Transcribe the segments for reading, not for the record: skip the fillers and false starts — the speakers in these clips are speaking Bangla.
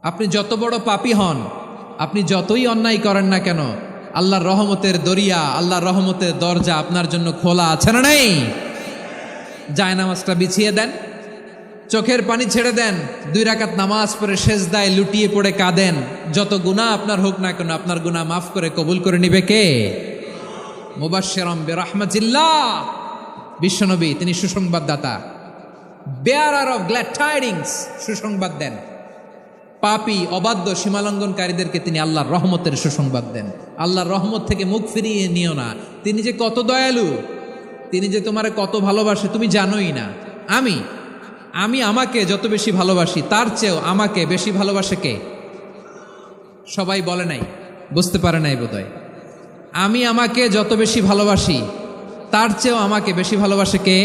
আপনি যত বড় পাপী হন, আপনি যতই অন্যায় করেন না কেন, আল্লাহর রহমতের দরিয়া, আল্লাহর রহমতের দরজা আপনার জন্য খোলা আছে না নেই? জায়নামাজটা বিছিয়ে দেন, চোখের পানি ছেড়ে দেন, 2 রাকাত নামাজ পড়ে সেজদায় লুটিয়ে পড়ে কাঁদেন। যত গুনাহ আপনার হোক না কেন, আপনার গুনাহ মাফ করে কবুল করে নিবে কে? মুবাশশিরাম বিরহমাতিল্লাহ, বিশ্বনবী তিনি সুসংবাদদাতা, বেয়ারার অফ গ্ল্যাড টাইডিংস, সুসংবাদ দেন। পাপী অবাধ্য সীমালঙ্ঘনকারীদেরকে তিনি আল্লাহর রহমতের সুসংবাদ দেন। আল্লাহর রহমত থেকে মুখ ফিরিয়ে নিও না। তিনি যে কত দয়ালু, তিনি যে তোমারে কত ভালোবাসে তুমি জানোই না। আমি আমাকে যত বেশি ভালোবাসি তার চেয়েও আমাকে বেশি ভালোবাসে কে? সবাই বলে নাই, বুঝতে পারে নাই বোধহয়। আমি আমাকে যত বেশি ভালোবাসি তার চেয়েও আমাকে বেশি ভালোবাসে কে?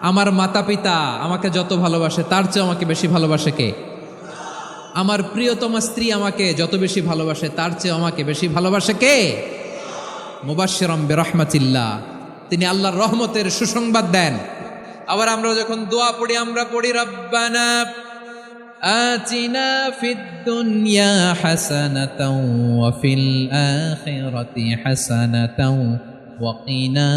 আমার মাতা পিতা আমাকে যত ভালোবাসে তার চেয়েও আমাকে বেশি ভালোবাসে কে? আমার প্রিয়তমা স্ত্রী আমাকে যত বেশি ভালোবাসে তার চেয়েও আমাকে বেশি ভালোবাসে কে? মুবাশশিরাম বিরহমাতিল্লাহ, তিনি আল্লাহর রহমতের সুসংবাদ দেন। আবার আমরা যখন দোয়া পড়ি, আমরা পড়ি রব্বানা আতিনা ফিদ দুনিয়া হাসানাতাও ওয়া ফিল আখিরাতি হাসানাতাও ওয়া কিনা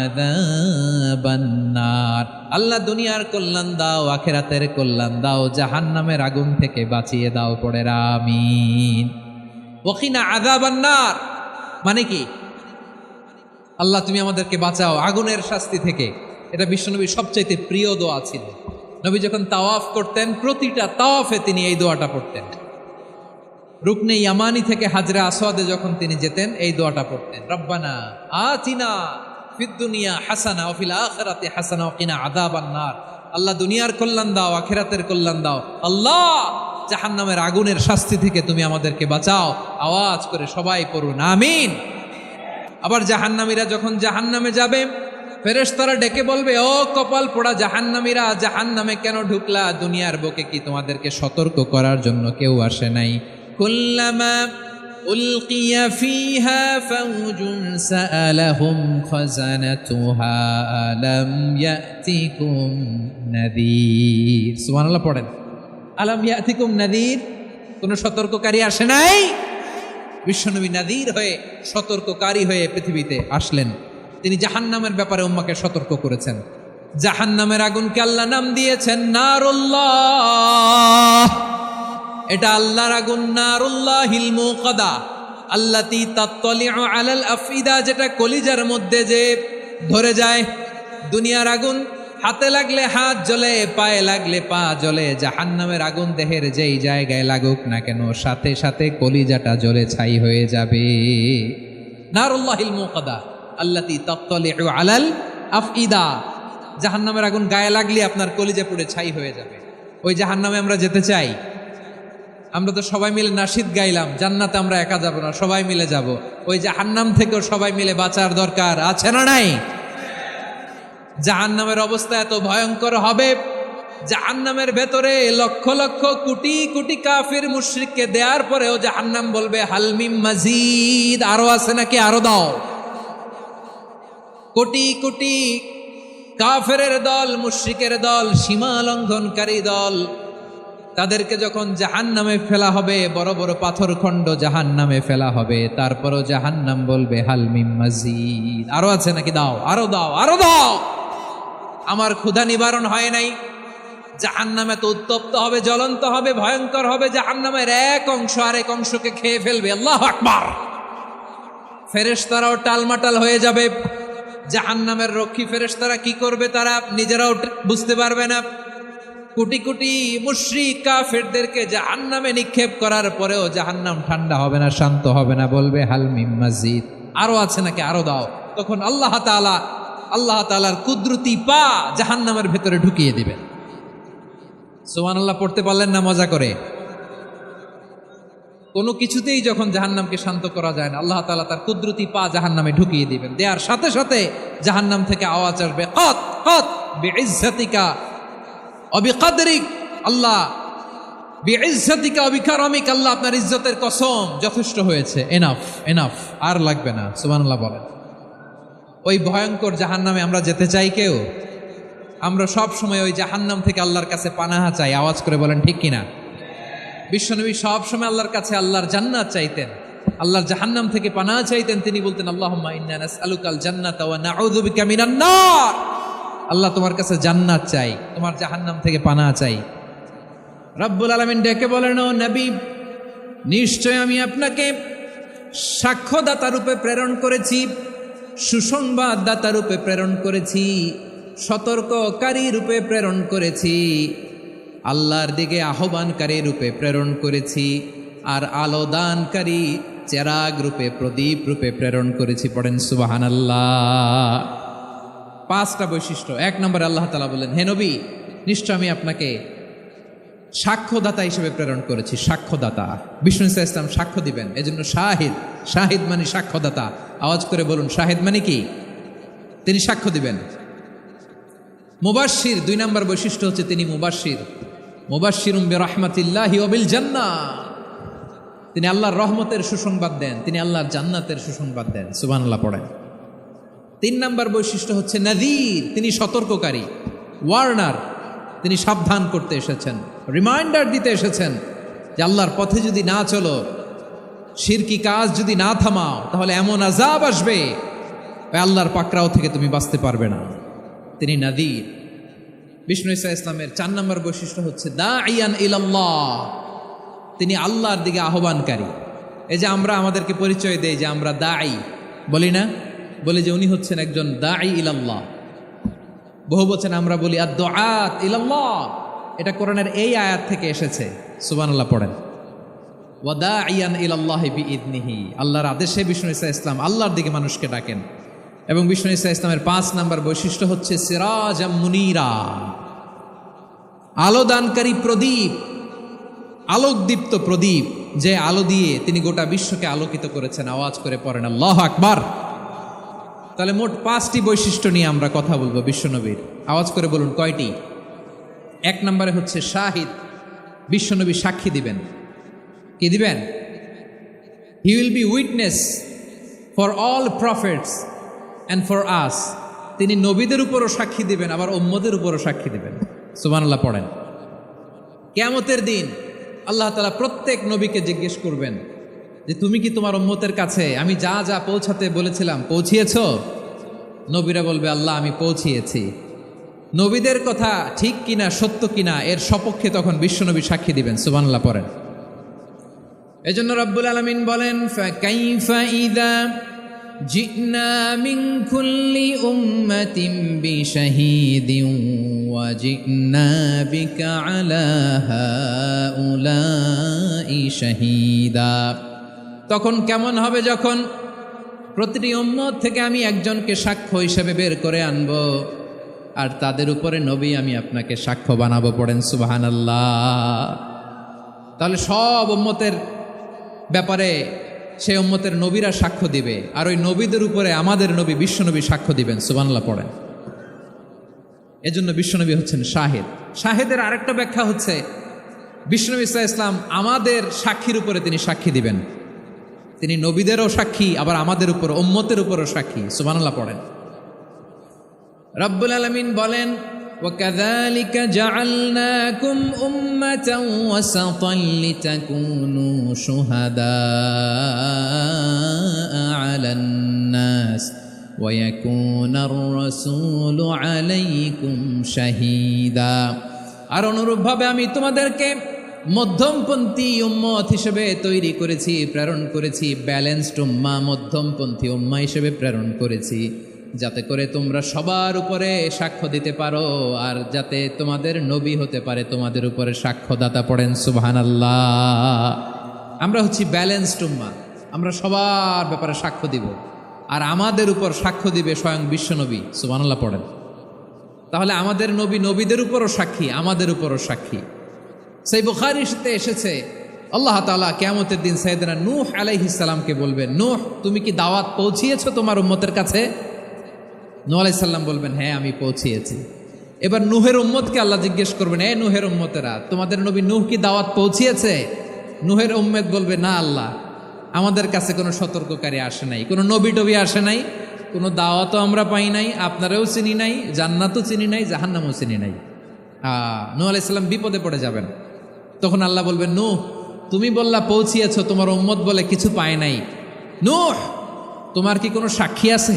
আযাবান নার। আল্লাহ দুনিয়ার কল্যাণ দাও, আখিরাতের কল্যাণ দাও, জাহান্নামের আগুন থেকে বাঁচিয়ে দাও, পড়ে আমিন। ওয়া কিনা আযাবান নার মানে কি? আল্লাহ তুমি আমাদেরকে বাঁচাও আগুনের শাস্তি থেকে। এটা বিশ্বনবীর সবচাইতে প্রিয় দোয়া ছিল। নবী যখন তাওয়াফ করতেন, প্রতিটা তাওয়াফে তিনি এই দোয়াটা পড়তেন। রুকনে ইয়ামানি থেকে হাজরে আসওয়াদে যখন তিনি যেতেন, এই দোয়াটা পড়তেন, রব্বানা আতিনা ফিদ দুনিয়া হাসানা ওয়া ফিল আখিরাতি হাসানা ওয়া কিনা আযাবান নার। আল্লাহ দুনিয়ার কল্যাণ দাও, আখিরাতের কল্যাণ দাও। আল্লাহ জাহান্নামের আগুনের শাস্তি থেকে তুমি আমাদেরকে বাঁচাও। আওয়াজ করে সবাই পড়ুন আমিন। আবার জাহান্নামীরা যখন জাহান্নামে যাবে, ফেরেশতারা ডেকে বলবে, ও কপাল পোড়া জাহান্নামীরা, জাহান্নামে কেন ঢুকলা? দুনিয়ার বুকে কি তোমাদেরকে সতর্ক করার জন্য কেউ আসে নাই? কুল্লামা উলকিয়া ফিহা ফাওজুন সাআলাহুম খাযানাতুহা আলাম ইয়াতিকুম নাযীর। সুবহানাল্লাহ পড়েন, আলাম ইয়াতিকুম নাযীর, কোন সতর্ককারী আসে নাই? বিশ্বনবী নাযীর হয়ে, সতর্ককারী হয়ে পৃথিবীতে আসলেন। তিনি জাহান্নামের ব্যাপারে উম্মাকে সতর্ক করেছেন। জাহান্নামের আগুনকে আল্লাহ নাম দিয়েছেন নারুল্লাহ। এটা আল্লাহর আগুন, নারুল্লাহিল মুকাদা আল্লাতী তাত্তালিউ আলাল আফইদা, যেটা কলিজার মধ্যে যে ধরে যায়। দুনিয়ার আগুন হাতে লাগলে হাত জ্বলে, পায়ে লাগলে পা জ্বলে। জাহান্নামের আগুন দেহের যেই জায়গায় লাগুক না কেন, সাথে সাথে কলিজাটা জ্বলে ছাই হয়ে যাবে। নারুল্লাহিল মুকাদা আল্লাতী তাত্তালিউ আলাল আফইদা, জাহান্নামের আগুন গায়ে লাগলে আপনার কলিজা পুড়ে ছাই হয়ে যাবে। ওই জাহান্নামে আমরা যেতে চাই? আমরা তো সবাই মিলে নাশিদ গাইলাম, জান্নাতে আমরা একা যাব না, সবাই মিলে যাব। ওই জাহান্নাম থেকেও সবাই মিলে বাঁচার দরকার আছে না নাই? জাহান্নামের অবস্থা এত ভয়ঙ্কর হবে, জাহান্নামের ভেতরে লক্ষ লক্ষ কোটি কোটি কাফির মুশরিককে দেওয়ার পরেও জাহান্নাম বলবে হাল মিন মাজিদ, আরো আছে নাকি, আরো দাও। কোটি কোটি কাফেরের দল, মুশরিকের দল, সীমা লঙ্ঘনকারী দল, তাদেরকে যখন জাহান্নামে ফেলা হবে, বড় বড় পাথর খণ্ড জাহান্নামে ফেলা হবে, তারপরও জাহান্নাম বলবে হাল মিন মাজিদ, আরো আছে নাকি, দাও, আরো দাও, আরো দাও। আমার ক্ষুধা নিবারণ হয় নাই। জাহান্নামে তো উত্তপ্ত হবে, জ্বলন্ত হবে, ভয়ঙ্কর হবে। জাহান্নামের এক অংশ আরেক অংশকে খেয়ে ফেলবে। আল্লাহু আকবার। ফেরেশতারাও টালমাটাল হয়ে যাবে। জাহান্নামের রক্ষী ফেরেশতারা কি করবে তারা নিজেরাও বুঝতে পারবে না। কোটি কোটি মুশরিক কাফেরদেরকে জাহান্নামে নিক্ষেপ করার পরেও জাহান্নাম ঠান্ডা হবে না, শান্ত হবে না, বলবে হাল মিন মাজিদ, আরো আছে নাকি, আরো দাও। তখন আল্লাহ তাআলার কুদরতি পা জাহান্নামের ভেতরে ঢুকিয়ে দিবেন। সুবহানাল্লাহ পড়তে পারলেন না মজা করে? কোনো কিছুতেই যখন জাহান্নামকে শান্ত করা যায় না, আল্লাহ তাআলা তার কুদরতি পা জাহান্নামে ঢুকিয়ে দিবেন। দেওয়ার সাথে সাথে জাহান্নাম থেকে আওয়াজ আসবে, কত কত বিইজ্জাতিকা ওয়া বিকদরিক, আল্লাহ বিইজ্জাতিকা ওয়া বিকারামিক, আল্লাহ আপনার ইজ্জতের কসম, যথেষ্ট হয়েছে, এনাফ এনাফ, আর লাগবে না। সুবহানাল্লাহ বলেন। ওই ভয়ঙ্কর জাহান্নামে আমরা যেতে চাই কেউ? আমরা সব সময় ওই জাহান্নাম থেকে আল্লাহর কাছে পানাহা চাই। আওয়াজ করে বলেন ঠিক কিনা? বিশ্বনবী সবসময় আল্লাহর কাছে আল্লাহর জান্নাত চাইতেন, আল্লাহর জাহান্নাম থেকে পানাহ চাইতেন। তিনি বলতেন আল্লাহুম্মা ইন্না নাসআলুকাল জান্নাতা ওয়া নাউযু বিকা মিনান নার। আল্লাহ তোমার কাছে জান্নাত চাই, তোমার জাহান্নাম থেকে পানাহ চাই। রব্বুল আলামিন ডেকে বলেন, ও নবী, নিশ্চয় আমি আপনাকে সাক্ষ্যদাতা রূপে প্রেরণ করেছি, সুসংবাদদাতা রূপে প্রেরণ করেছি, সতর্ককারী রূপে প্রেরণ করেছি, আল্লাহর দিকে আহ্বানকারী রূপে প্রেরণ করেছি, আর আলোদানকারী চেরাগ রূপে, প্রদীপ রূপে প্রেরণ করেছি। পড়েন সুবহানাল্লাহ। 5টা বৈশিষ্ট্য। 1 নম্বরে আল্লাহ তাআলা বললেন, হে নবী, নিশ্চয় আমি আপনাকে সাক্ষ্যদাতা হিসেবে প্রেরণ করেছি। সাক্ষ্যদাতা, বিষ্ণু ইসা ইসলাম সাক্ষ্য দিবেন, এজন্য শাহিদ। শাহিদ মানে সাক্ষ্যদাতা। আওয়াজ করে বলুন, শাহিদ মানে কি? তিনি সাক্ষ্য দিবেন। মুবাশশির, 2 নম্বর বৈশিষ্ট্য হচ্ছে তিনি মুবাশশির। মুবাশশিরুম বিরাহমাতিল্লাহি ওয়া বিল জান্নাহ। তিনি আল্লাহর রহমতের সুসংবাদ দেন, তিনি আল্লাহর জান্নাতের সুসংবাদ দেন। সুবহানাল্লাহ পড়েন। 3 নম্বর বৈশিষ্ট্য হচ্ছে নাযীর, তিনি সতর্ককারী, ওয়ার্নার। তিনি সাবধান করতে এসেছেন, রিমাইন্ডার দিতে এসেছেন যে আল্লাহর পথে যদি না চলো, শিরকি কাজ যদি না থামাও, তাহলে এমন আযাব আসবে, আল্লাহর পাকড়াও থেকে তুমি বাঁচতে পারবে না। তিনি নাযীর। বিষ্ণু ইসা ইসলামের 4 নম্বর বৈশিষ্ট্য হচ্ছে দাঈয়ান ইলাল্লাহ, তিনি আল্লাহর দিকে আহ্বানকারী। এই যে আমরা আমাদেরকে পরিচয় দেই যে আমরা দাঈ, বলি না? বলি যে উনি হচ্ছেন একজন দাঈ ইলাল্লাহ। বহু বচন আমরা বলি আদ-দুআত ইলাল্লাহ। এটা কোরআনের এই আয়াত থেকে এসেছে। সুবহানাল্লাহ পড়েন। ওয়া দাঈয়ান ইলাল্লাহি বিইذনিহি, আল্লাহর আদেশে বিষ্ণু ইসা ইসলাম আল্লাহর দিকে মানুষকে ডাকেন। এবং বিষ্ণু ইসা ইসলামের 5 নম্বর বৈশিষ্ট্য হচ্ছে সিরাজাম মুনীরা, আলোদানকারী প্রদীপ, আলোকদীপ্ত প্রদীপ, যে আলো দিয়ে তিনি গোটা বিশ্বকে আলোকিত করেছেন। আওয়াজ করে পড়েন আল্লাহু আকবার। তাহলে মোট 5টি বৈশিষ্ট্য নিয়ে আমরা কথা বলবো বিশ্বনবীর। আওয়াজ করে বলুন কয়টি? 1 নম্বরে হচ্ছে শাহিদ, বিশ্বনবী সাক্ষী দিবেন। কি দিবেন? He will be witness for all prophets and for us. তিনি নবীদের উপরও সাক্ষী দিবেন, আবার উম্মতের উপরও সাক্ষী দিবেন। সুবহানাল্লাহ পড়েন। কিয়ামতের দিন আল্লাহ তাআলা প্রত্যেক নবীকে জিজ্ঞেস করবেন যে তুমি কি তোমার উম্মতের কাছে আমি যা যা পৌঁছাতে বলেছিলাম পৌঁছিয়েছো? নবীরা বলবে আল্লাহ আমি পৌঁছিয়েছি। নবীদের কথা ঠিক কিনা, সত্য কিনা, এর সপক্ষে তখন বিশ্বনবী সাক্ষী দিবেন। সুবহানাল্লাহ পড়েন। এজন্য রব্বুল আলামিন বলেন, ফাকাইফা ইযা জি'না মিন কুল্লি উম্মাতিন বিশাহীদিন ওয়া জি'না বিকা আলা হাউলাই শাহীদা। তখন কেমন হবে যখন প্রতিটি উম্মত থেকে আমি একজনকে সাক্ষ্য হিসেবে বের করে আনব, আর তাদের উপরে নবী আমি আপনাকে সাক্ষ্য বানাবো। পড়েন সুবহানাল্লাহ। তাহলে সব উম্মতের ব্যাপারে সেই উম্মতের নবীরা সাক্ষ্য দিবে, আর ওই নবীদের উপরে আমাদের নবী বিশ্বনবী সাক্ষ্য দিবেন। সুবহানাল্লাহ পড়েন। এজন্য বিশ্বনবী হচ্ছেন শাহিদ। শাহিদের আরেকটা ব্যাখ্যা হচ্ছে বিশ্বনবী সাল্লাল্লাহু আলাইহি ওয়াসাল্লাম আমাদের সাক্ষীর উপরে তিনি সাক্ষী দিবেন। তিনি নবীদেরও সাক্ষী, আবার আমাদের উপর, উম্মতের উপরও সাক্ষী। সুবহানাল্লাহ পড়েন। রব্বুল আলামিন বলেন, وَكَذَلِكَ جَعَلْنَاكُمْ أُمَّةً وَسَطًا لِتَكُونُوا شُهَدَاءَ عَلَى النَّاسِ وَيَكُونَ الرَّسُولُ عَلَيْكُمْ شَهِيدًا। আর অনুরূপভাবে আমি তোমাদেরকে মধ্যমপন্থী উম্মত হিসেবে তৈরি করেছি, প্রেরণ করেছি। ব্যালেন্সড উম্মা, মধ্যমপন্থী উম্মা হিসেবে প্রেরণ করেছি, যাতে করে তোমরা সবার উপরে সাক্ষ্য দিতে পারো, আর যাতে তোমাদের নবী হতে পারে তোমাদের উপরে সাক্ষ্যদাতা। পড়েন সুবহানাল্লাহ। আমরা হচ্ছি ব্যালেন্সড উম্মা, আমরা সবার ব্যাপারে সাক্ষ্য দিব, আর আমাদের উপর সাক্ষ্য দিবে স্বয়ং বিশ্বনবী। সুবহানাল্লাহ পড়েন। তাহলে আমাদের নবী নবীদের উপরও সাক্ষী, আমাদের উপরও সাক্ষী। সেই বুখারীতে এসেছে আল্লাহ তাআলা কিয়ামতের দিন সাইয়েদনা নূহ আলাইহিস সালামকে বলবেন, নূহ তুমি কি দাওয়াত পৌঁছিয়েছো তোমার উম্মতের কাছে? নূহ আলাইহিস সালাম বলবেন, হ্যাঁ আমি পৌঁছিয়েছি। এবার নূহের উম্মতকে আল্লাহ জিজ্ঞেস করবেন, এ নূহের উম্মতেরা, তোমাদের নবী নূহ কি দাওয়াত পৌঁছিয়েছে? নূহের উম্মত বলবে, না আল্লাহ, আমাদের কাছে কোনো সতর্ককারী আসে নাই, কোনো নবী টবি আসে নাই, কোনো দাওয়াতও আমরা পাই নাই, আপনারাও চিনি নাই, জান্নাতও চিনি নাই, জাহান্নামও চিনি নাই। নূহ আলাইহিস সালাম বিপদে পড়ে যাবেন। তখন আল্লাহ বলবেন, নূহ তুমি বললা পৌঁছিয়েছ, তোমার উম্মত বলে কিছু পায় নাই। নূহ তোমার কি কোনো সাক্ষী আছে?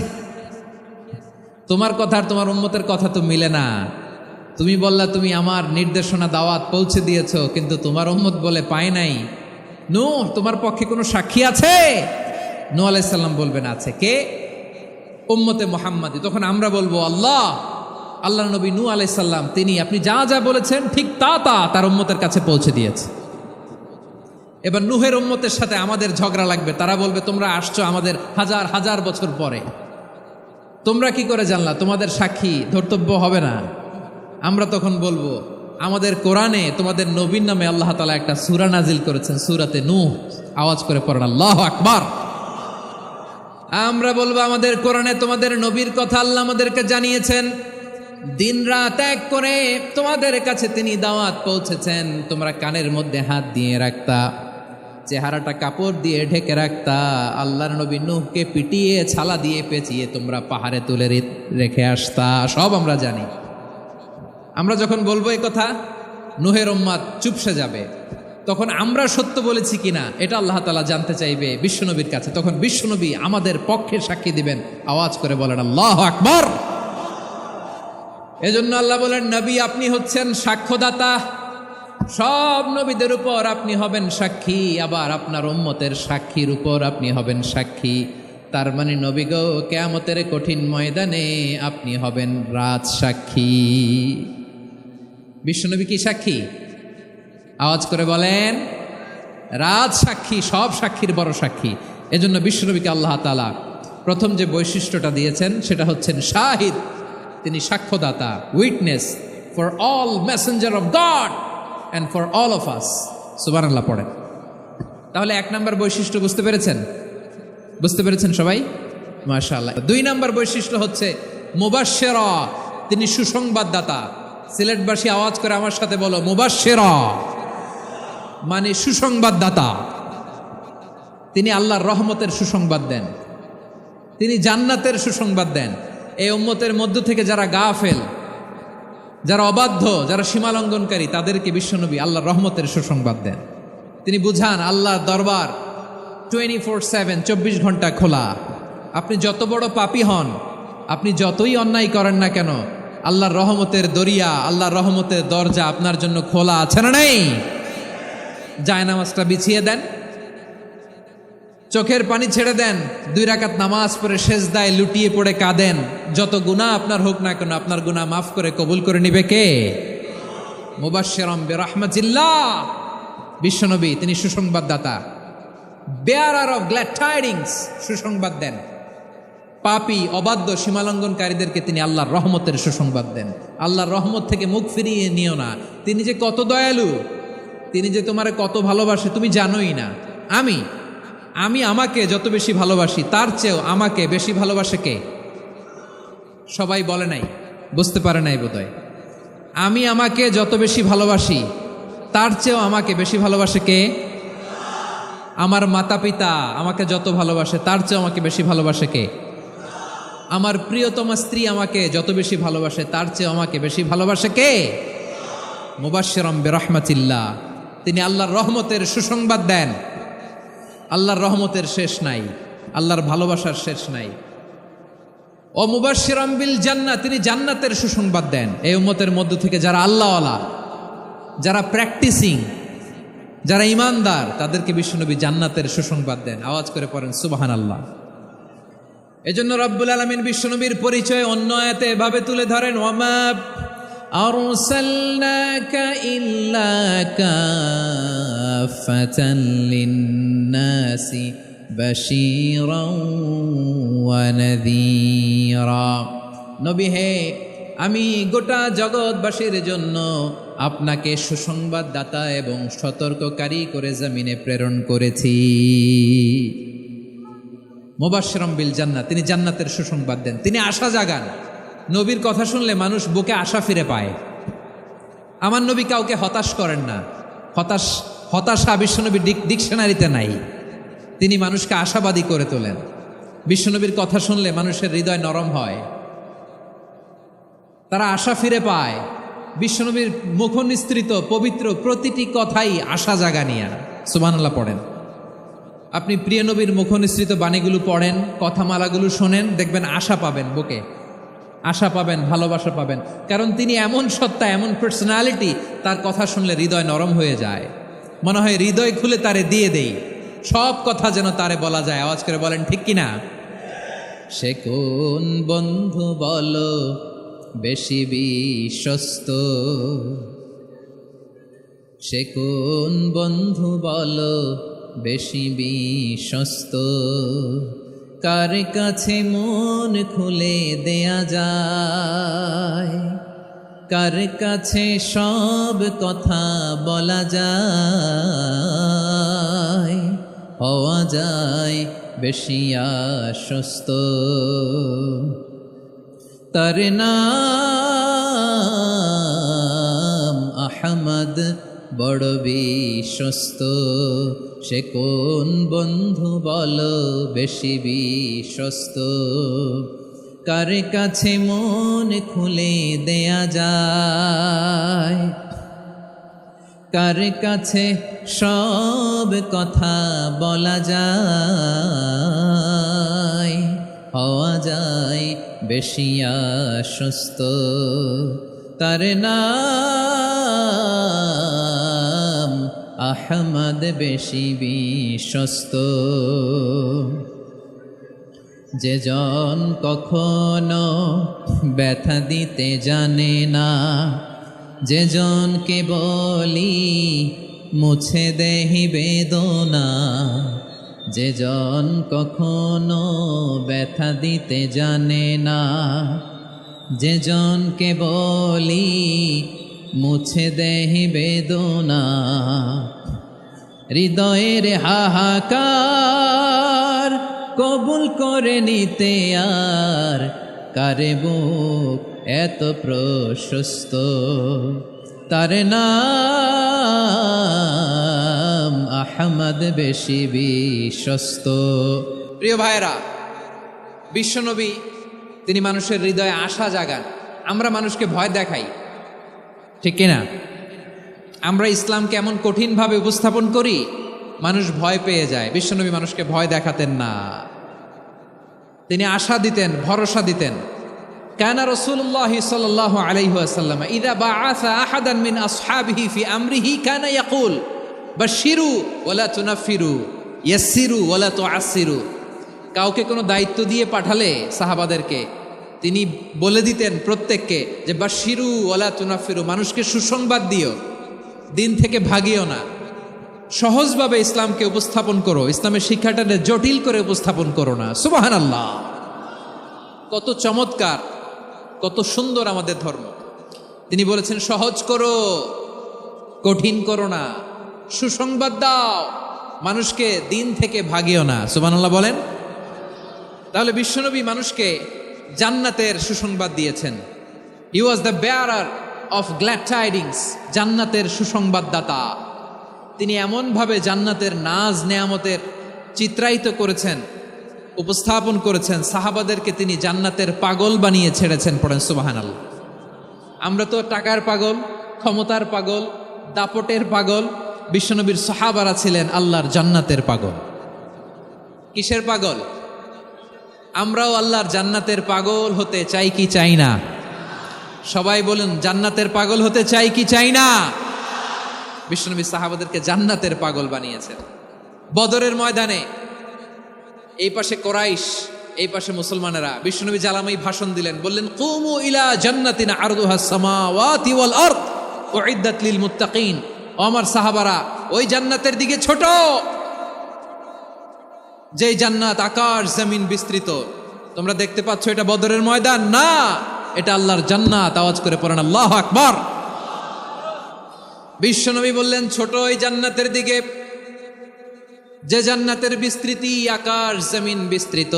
তোমার কথা আর তোমার উম্মতের কথা তো মিলে না। তুমি বললা তুমি আমার নির্দেশনা দাওয়াত পৌঁছে দিয়েছ, কিন্তু তোমার উম্মত বলে পায় নাই। নূহ তোমার পক্ষে কোনো সাক্ষী আছে? নূহ আলাইহিস সালাম বলবেন আছে। কে? উম্মতে মুহাম্মাদি। তখন আমরা বলবো আল্লাহ নবী নূহ আলাইহিস সালাম তিনি আপনি যা যা বলেছেন ঠিক তা তার উম্মতের কাছে পৌঁছে দিয়েছে। এবার নূহের উম্মতের সাথে আমাদের ঝগড়া লাগবে। তারা বলবে তোমরা আসছো আমাদের হাজার হাজার বছর পরে, তোমরা কি করে জানলা? তোমাদের সাক্ষী ধর্তব্য হবে না। আমরা তখন বলবো আমাদের কোরআনে তোমাদের নবীর নামে আল্লাহ তাআলা একটা সূরা নাজিল করেছেন, সূরাতে নূহ। আওয়াজ করে পড়েন আল্লাহু আকবার। আমরা বলবো আমাদের কোরআনে তোমাদের নবীর কথা আল্লাহ আমাদেরকে জানিয়েছেন, দিন রাত এক করে তোমাদের কাছে তিনি দাওয়াত পৌঁছেছেন। তোমরা কানের মধ্যে হাত দিয়ে রাখতা, চেহারাটা কাপড় দিয়ে ঢেকে রাখতা, আল্লাহর নবী নূহকে পিটিয়ে ছালা দিয়ে পেঁচিয়ে তোমরা পাহাড়ে তুলে রেখে আসতা। সব আমরা জানি। আমরা যখন বলবো এই কথা, নূহের উম্মত চুপসে যাবে। তখন আমরা সত্য বলেছি কিনা এটা আল্লাহ তাআলা জানতে চাইবে বিশ্বনবীর কাছে। তখন বিশ্বনবী আমাদের পক্ষে সাক্ষী দিবেন। আওয়াজ করে বলেন আল্লাহু আকবার। এজন্য আল্লাহ বলেন, নবী আপনি হচ্ছেন সাক্ষ্যদাতা, সব নবীদের উপর আপনি হবেন সাক্ষী, আবার আপনার উম্মতের সাক্ষীর উপর আপনি হবেন সাক্ষী। তার মানে নবী গো, কিয়ামতের কঠিন ময়দানে আপনি হবেন রাজ সাক্ষী। বিশ্বনবী কি সাক্ষী? আওয়াজ করে বলেন, রাজ সাক্ষী, সব সাক্ষীর বড় সাক্ষী। এজন্য বিশ্বনবীকে আল্লাহ তাআলা প্রথম যে বৈশিষ্ট্যটা দিয়েছেন সেটা হচ্ছেন শাহিদ। তিনি সাক্ষ্যদাতা, witness for all messenger of God and for all of us. সুবহানাল্লাহ পড়েন। তাহলে এক নম্বর বৈশিষ্ট্য বুঝতে পেরেছেন? বুঝতে পেরেছেন সবাই? মাশাআল্লাহ। দুই নম্বর বৈশিষ্ট্য হচ্ছে মুবাশশিরা, তিনি সুসংবাদদাতা। সিলেটবাসী আওয়াজ করে আমার সাথে বলো, মুবাশশিরা মানে সুসংবাদদাতা। তিনি আল্লাহর রহমতের সুসংবাদ দেন, তিনি জান্নাতের সুসংবাদ দেন। এই উম্মতের মধ্য থেকে যারা গাফেল, যারা অবাধ্য, যারা সীমালঙ্ঘনকারী, তাদেরকে বিশ্বনবী আল্লাহর রহমতের সুসংবাদ দেন। তিনি বুঝান আল্লাহর দরবার 24/7, 24 ঘন্টা খোলা। আপনি যত বড় পাপী হন, আপনি যতই অন্যায় করেন না কেন, আল্লাহর রহমতের দরিয়া, আল্লাহর রহমতের দরজা আপনার জন্য খোলা আছে না নেই? জায়নামাজটা বিছিয়ে দেন, চোখের পানি ছেড়ে দেন, 2 রাকাত নামাজ পড়ে সেজদায় লুটিয়ে পড়ে কাঁদেন। যত গুনাহ আপনার হোক না কেন, আপনার গুনাহ মাফ করে কবুল করে নিবে কে? মুবাশশিরাম বিরহমাতিল্লাহ। বিশ্বনবী তিনি সুসংবাদদাতা, বেয়ারার অফ গ্ল্যাড টাইডিংস, সুসংবাদ দেন। পাপী, অবাধ্য, সীমালঙ্ঘনকারীদেরকে তিনি আল্লাহর রহমতের সুসংবাদ দেন। আল্লাহর রহমত থেকে মুখ ফিরিয়ে নিও না। তিনি যে কত দয়ালু, তিনি যে তোমারে কত ভালোবাসে তুমি জানোই না। আমি আমাকে যত বেশি ভালোবাসি, তার চেয়েও আমাকে বেশি ভালোবাসে কে? সবাই বলে নাই, বুঝতে পারে নাই বোধহয়। আমি আমাকে যত বেশি ভালোবাসি, তার চেয়েও আমাকে বেশি ভালোবাসে কে? আমার মাতা পিতা আমাকে যত ভালোবাসে, তার চেয়েও আমাকে বেশি ভালোবাসে কে? আমার প্রিয়তমা স্ত্রী আমাকে যত বেশি ভালোবাসে, তার চেয়েও আমাকে বেশি ভালোবাসে কে? মুবাশশিরাম বিরহমাতিল্লাহ। তিনি আল্লাহর রহমতের সুসংবাদ দেন। আল্লাহর রহমতের শেষ নাই, আল্লাহর ভালোবাসার শেষ নাই। ও মুবাশশিরাম বিল জান্নাহ, তিনি জান্নাতের সুসংবাদ দেন। এই উম্মতের মধ্য থেকে যারা আল্লাহওয়ালা, যারা প্র্যাকটিসিং, যারা ইমানদার, তাদেরকে বিশ্বনবী জান্নাতের সুসংবাদ দেন। আওয়াজ করে পড়েন সুবহানাল্লাহ। এজন্য রব্বুল আলামিন বিশ্বনবীর পরিচয় অন্য আয়াতে এভাবে তুলে ধরেন, ওয়ামা আরসালনাকা ইল্লা কাফাতান লিন্নাসি বাশীরাও ওয়া নাযীরা। নবী হে, আমি গোটা জগৎবাসীর জন্য আপনাকে সুসংবাদদাতা এবং সতর্ককারী করে জমিনে প্রেরণ করেছি। মুবাশশিরাম বিল জান্নাহ, তিনি জান্নাতের সুসংবাদ দেন, তিনি আশা জাগান। নবীর কথা শুনলে মানুষ বুকে আশা ফিরে পায়। আমার নবী কাউকে হতাশ করেন না। হতাশা বিশ্বনবীর ডিকশনারিতে নাই। তিনি মানুষকে আশাবাদী করে তোলেন। বিশ্বনবীর কথা শুনলে মানুষের হৃদয় নরম হয়, তারা আশা ফিরে পায়। বিশ্বনবীর মুখনিসৃত পবিত্র প্রতিটি কথাই আশা জাগানিয়া। সুবহানাল্লাহ পড়েন। আপনি প্রিয় নবীর মুখনিসৃত বাণীগুলো পড়েন, কথামালাগুলো শোনেন, দেখবেন আশা পাবেন, বুকে আশা পাবেন, ভালোবাসা পাবেন। কারণ তিনি এমন সত্তা, এমন পার্সোনালিটি, তার কথা শুনলে হৃদয় নরম হয়ে যায়। মনে হয় হৃদয় খুলে তারে দিয়ে দেই, সব কথা যেন তারে বলা যায়। আওয়াজ করে বলেন ঠিক কিনা? সে কোন বন্ধু বলো বেশি বিশ্বস্ত, সে কোন বন্ধু বলো বেশি বিশ্বস্ত, কার কাছে মন খুলে দেয়া যায়, কার কাছে সব কথা বলা যায়, হওয়া যায় বেশি আশ্বস্ত। তার নাম আহমদ, বড় বিশ্বস্ত। সে কোন বন্ধু বলো বেশি বিশ্বস্ত, কার কাছে মন খুলে দেয়া যায়, কার কাছে সব কথা বলা যায়, হওয়া যায় বেশি আশ্বস্ত। তার নাম আহমদ, বেশি বিশ্বস্ত। যে জন কখনো ব্যথা দিতে জানে না, যে জনকে বলি মুছে দেহি বেদনা, যে জন কখনো ব্যথা দিতে জানে না, যে জনকে বলি মুছে দেহি বেদনা, হৃদয়ের হাহাকার কবুল করে নিতে আর কারে বুক এত প্রশস্ত। তার নাম আহমদ, বেশি বিশ্বস্ত। প্রিয় ভাইরা, বিশ্বনবী তিনি মানুষের হৃদয়ে আশা জাগান। আমরা মানুষকে ভয় দেখাই, ঠিক কিনা? আমরা ইসলামকে এমন কঠিনভাবে উপস্থাপন করি, মানুষ ভয় পেয়ে যায়। বিশ্বনবী মানুষকে ভয় দেখাতেন না, তিনি আশা দিতেন, ভরসা দিতেন। কানা রাসূলুল্লাহ সাল্লাল্লাহু আলাইহি ওয়াসাল্লাম ইযা বাআসা আহাদান মিন আসহাবিহি ফি আমরিহি কানা ইয়াকুল বাশশিরু ওয়ালা তুনাফিরু, ইয়াসসিরু ওয়ালা তুআসসিরু। কাউকে কোনো দায়িত্ব দিয়ে পাঠালে সাহাবাদেরকে তিনি বলে দিতেন প্রত্যেককে যে বাশশিরু ওয়ালা তুনাফিরু, মানুষকে সুসংবাদ দিও, দিন থেকে ভাগিও না, সহজভাবে ইসলামকে উপস্থাপন করো, ইসলামের শিক্ষাটাকে জটিল করে উপস্থাপন করো না। সুবহানাল্লাহ, কত চমৎকার, কত সুন্দর আমাদের ধর্ম। তিনি বলেছেন সহজ করো, কঠিন করো না, সুসংবাদ দাও, মানুষকে দিন থেকে ভাগিও না। সুবহানাল্লাহ বলেন। তাহলে বিশ্বনবী মানুষকে জান্নাতের সুসংবাদ দিয়েছেন। He was the bearer of glad tidings, জান্নাতের সুসংবাদদাতা। তিনি এমনভাবে জান্নাতের নাজ নেয়ামতের চিত্রায়িত করেছেন, উপস্থাপন করেছেন, সাহাবাদেরকে তিনি জান্নাতের পাগল বানিয়ে ছেড়েছেন। পড়েন সুবহানাল্লাহ। আমরা তো টাকার পাগল, ক্ষমতার পাগল, দাপটের পাগল। বিশ্বনবীর সাহাবারা ছিলেন আল্লাহর জান্নাতের পাগল। কিসের পাগল? আমরাও আল্লাহর জান্নাতের পাগল হতে চাই কি চাই না? সবাই বলুন, জান্নাতের পাগল হতে চাই কি চাই না? বিশ্বনবী সাহাবাদেরকে জান্নাতের পাগল বানিয়েছেন। বদরের ময়দানে এই পাশে কোরাইশ, এই পাশে মুসলমানেরা। বিশ্বনবী জালামাই ভাষণ দিলেন, বললেন কুমু ইলা জান্নাতিন আরদুহাস সামাওয়াতি ওয়াল আরদ উইদ্দাত লিল মুত্তাকিন। ও আমার সাহাবারা, ওই জান্নাতের দিকে ছোট, যেই জান্নাত আকাশ জমিন বিস্তৃত। তোমরা দেখতে পাচ্ছ এটা বদরের ময়দান না, এটা আল্লাহর জান্নাত। আওয়াজ করে পড়েন আল্লাহু আকবার। বিশ্বনবী বললেন ছোট ওই জান্নাতের দিকে, যে জান্নাতের বিস্তৃতি আকাশ জমিন বিস্তৃত।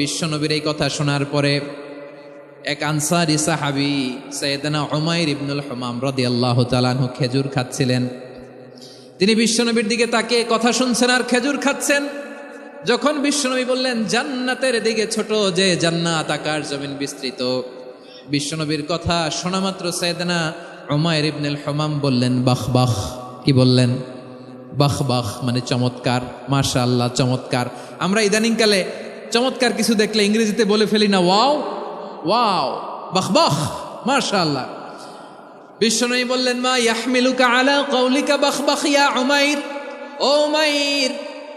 বিশ্বনবীর এই কথা শোনার পরে এক আনসারী সাহাবী সাইয়েদনা উমাইর ইবনুল হুমাম রাদিয়াল্লাহু তাআলা আনহু খেজুর খাচ্ছিলেন। তিনি বিশ্বনবীর দিকে তাকিয়ে কথা শুনছেন আর খেজুর খাচ্ছেন। যখন বিশ্বনবী বললেন জান্নাতের দিকে ছোট, যে জান্নাত আকাশ জমিন বিস্তৃত, বিশ্বনবীর কথা শোনা মাত্র সাইয়েদনা উমাইর ইবনুল হুমাম বললেন বাহ বাহ। কি বললেন? বাহ বাহ মানে চমৎকার, মাশাআল্লাহ চমৎকার। আমরা ইদানিংকালে চমৎকার কিছু দেখলে ইংরেজিতে বলে ফেলি না ওয়াও ওয়াও, বাহ বাহ, মাশাআল্লাহ। বিশ্বনবী বললেন মা ইয়াহমিলুকা আলা কওলিকা বাহ বাহ ইয়া উমাইর, ও উমাইর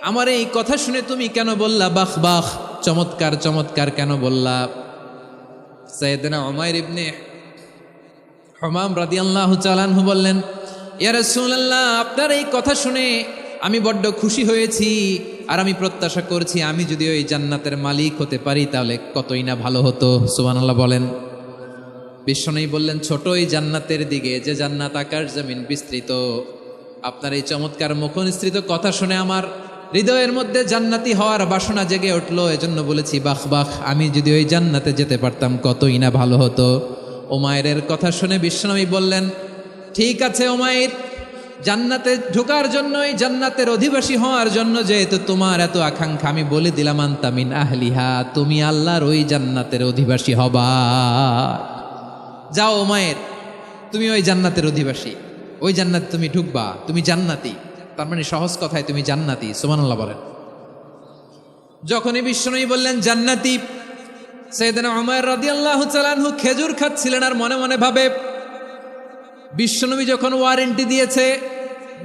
আমার এই কথা শুনে তুমি কেন বললা বাহ বাহ, চমৎকার চমৎকার কেন বললা? সাইয়েদনা উমাইর ইবনে হুমাম রাদিয়াল্লাহু তাআলা আনহু বললেন ইয়া রাসূলুল্লাহ, আপনার এই কথা শুনে আমি বড্ড খুশি হয়েছি, আর আমি প্রত্যাশা করছি আমি যদি ওই জান্নাতের মালিক হতে পারি তাহলে কতই না ভালো হতো। সুবহানাল্লাহ বলেন। বিশ্বনবী বললেন ছোট এই জান্নাতের দিকে, যে জান্নাত আকাশ জমিন বিস্তৃত। আপনার এই চমৎকার মুখনিসৃত কথা শুনে আমার হৃদয়ের মধ্যে জান্নাতি হওয়ার বাসনা জেগে উঠলো, এজন্য বলেছি বাহ বাহ, আমি যদি ওই জান্নাতে যেতে পারতাম কতই না ভালো হতো। উমাইরের কথা শুনে বিশ্বনবী বললেন ঠিক আছে উমাইর, জান্নাতে ঢোকার জন্য, এই জান্নাতের অধিবাসী হওয়ার জন্য যেহেতু তোমার এত আকাঙ্ক্ষা, আমি বলে দিলাম আনতা মিন আহলিহা, তুমি আল্লাহর ওই জান্নাতের অধিবাসী হবা। যাও উমাইর, তুমি ওই জান্নাতের অধিবাসী, ওই জান্নাতে তুমি ঢুকবা, তুমি জান্নাতি। তার মানে সহজ কথায় তুমি জান্নাতি। সুবহানাল্লাহ বলেন। যখনই বিশ্বনবী বললেন জান্নাতি, সাইয়েদনা উমাইর রাদিয়াল্লাহু তাআলা আনহু খেজুর খাচ্ছিলেন আর মনে মনে ভাবে বিশ্বনবী যখন ওয়ারেন্টি দিয়েছে,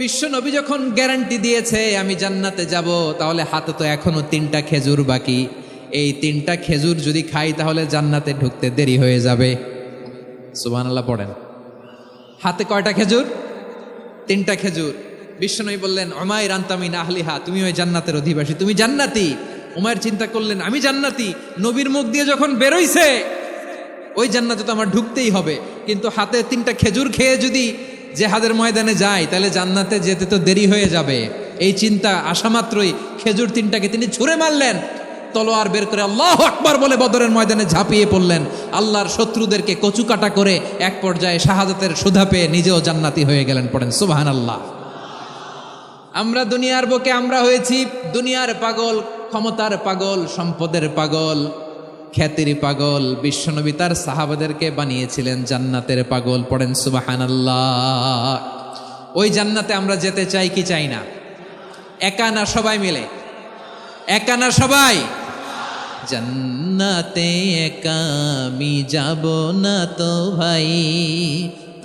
বিশ্বনবী যখন গ্যারান্টি দিয়েছে আমি জান্নাতে যাব, তাহলে হাতে তো এখনো 3টা খেজুর বাকি। এই 3টা খেজুর যদি খাই তাহলে জান্নাতে ঢুকতে দেরি হয়ে যাবে। সুবহানাল্লাহ পড়েন। হাতে কয়টা খেজুর? 3টা খেজুর। বিশ্বনবী বললেন উমাইর আনতা মিন আহলিহা, তুমি ওই জান্নাতের অধিবাসী, তুমি জান্নাতি। উমাইর চিন্তা করলেন আমি জান্নাতি, নবীর মুখ দিয়ে যখন বেরোইছে ওই জান্নাতে তো আমার ঢুকতেই হবে, কিন্তু হাতে 3টা খেজুর খেয়ে যদি জিহাদের ময়দানে যাই তাহলে জান্নাতে যেতে তো দেরি হয়ে যাবে। এই চিন্তা আসা মাত্রই খেজুর 3টাকে তিনি ছুঁড়ে মারলেন, তলোয়ার বের করে আল্লাহু আকবার বলে বদরের ময়দানে ঝাঁপিয়ে পড়লেন। আল্লাহর শত্রুদেরকে কচুকাটা করে এক পর্যায়ে শাহাদাতের সুধা পেয়ে নিজেও জান্নাতি হয়ে গেলেন। পড়েন সুবহানাল্লাহ। আমরা দুনিয়ার বুকে আমরা হয়েছি দুনিয়ার পাগল, ক্ষমতার পাগল, সম্পদের পাগল, খ্যাতির পাগল। বিশ্বনবী তার সাহাবাদেরকে বানিয়েছিলেন জান্নাতের পাগল। পড়েন সুবহানাল্লাহ। ওই জান্নাতে আমরা যেতে চাই কি চাই না? একা না সবাই মিলে? একা না সবাই? জান্নাতে একা আমি যাব না তো ভাই,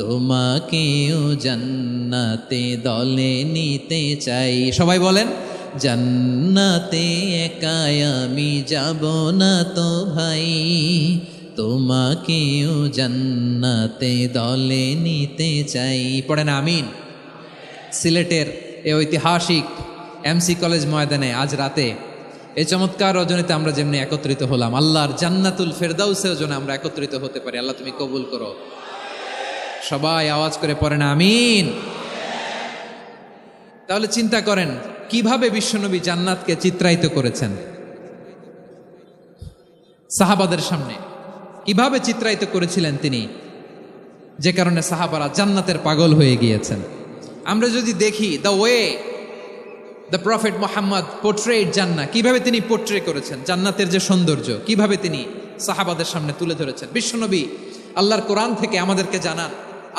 তোমাকেও জান্নাতে দলে নিতে চাই। সবাই বলেন জান্নাতে একা আমি যাব না তো ভাই, তোমাকেও জান্নাতে দলে নিতে চাই। পড়েন আমিন। সিলেটের এই ঐতিহাসিক এমসি কলেজ ময়দানে আজ রাতে এই চমৎকার রজনীতে আমরা যেমনি একত্রিত হলাম, আল্লাহর জান্নাতুল ফেরদাউসেও যেন আমরা একত্রিত হতে পারি। আল্লাহ তুমি কবুল করো। সবাই আওয়াজ করে পড়েন আমিন। তাহলে চিন্তা করেন কিভাবে বিশ্বনবী জান্নাতকে চিত্রায়িত করেছেন সাহাবাদের সামনে, কিভাবে চিত্রায়িত করেছিলেন তিনি, যে কারণে সাহাবারা জান্নাতের পাগল হয়ে গিয়েছেন। আমরা যদি দেখি the way the prophet Muhammad portrait জান্নাত, কিভাবে তিনি পোর্ট্রে করেছেন জান্নাতের যে সৌন্দর্য, কিভাবে তিনি সাহাবাদের সামনে তুলে ধরেছেন। বিশ্বনবী আল্লাহর কোরআন থেকে আমাদেরকে জানান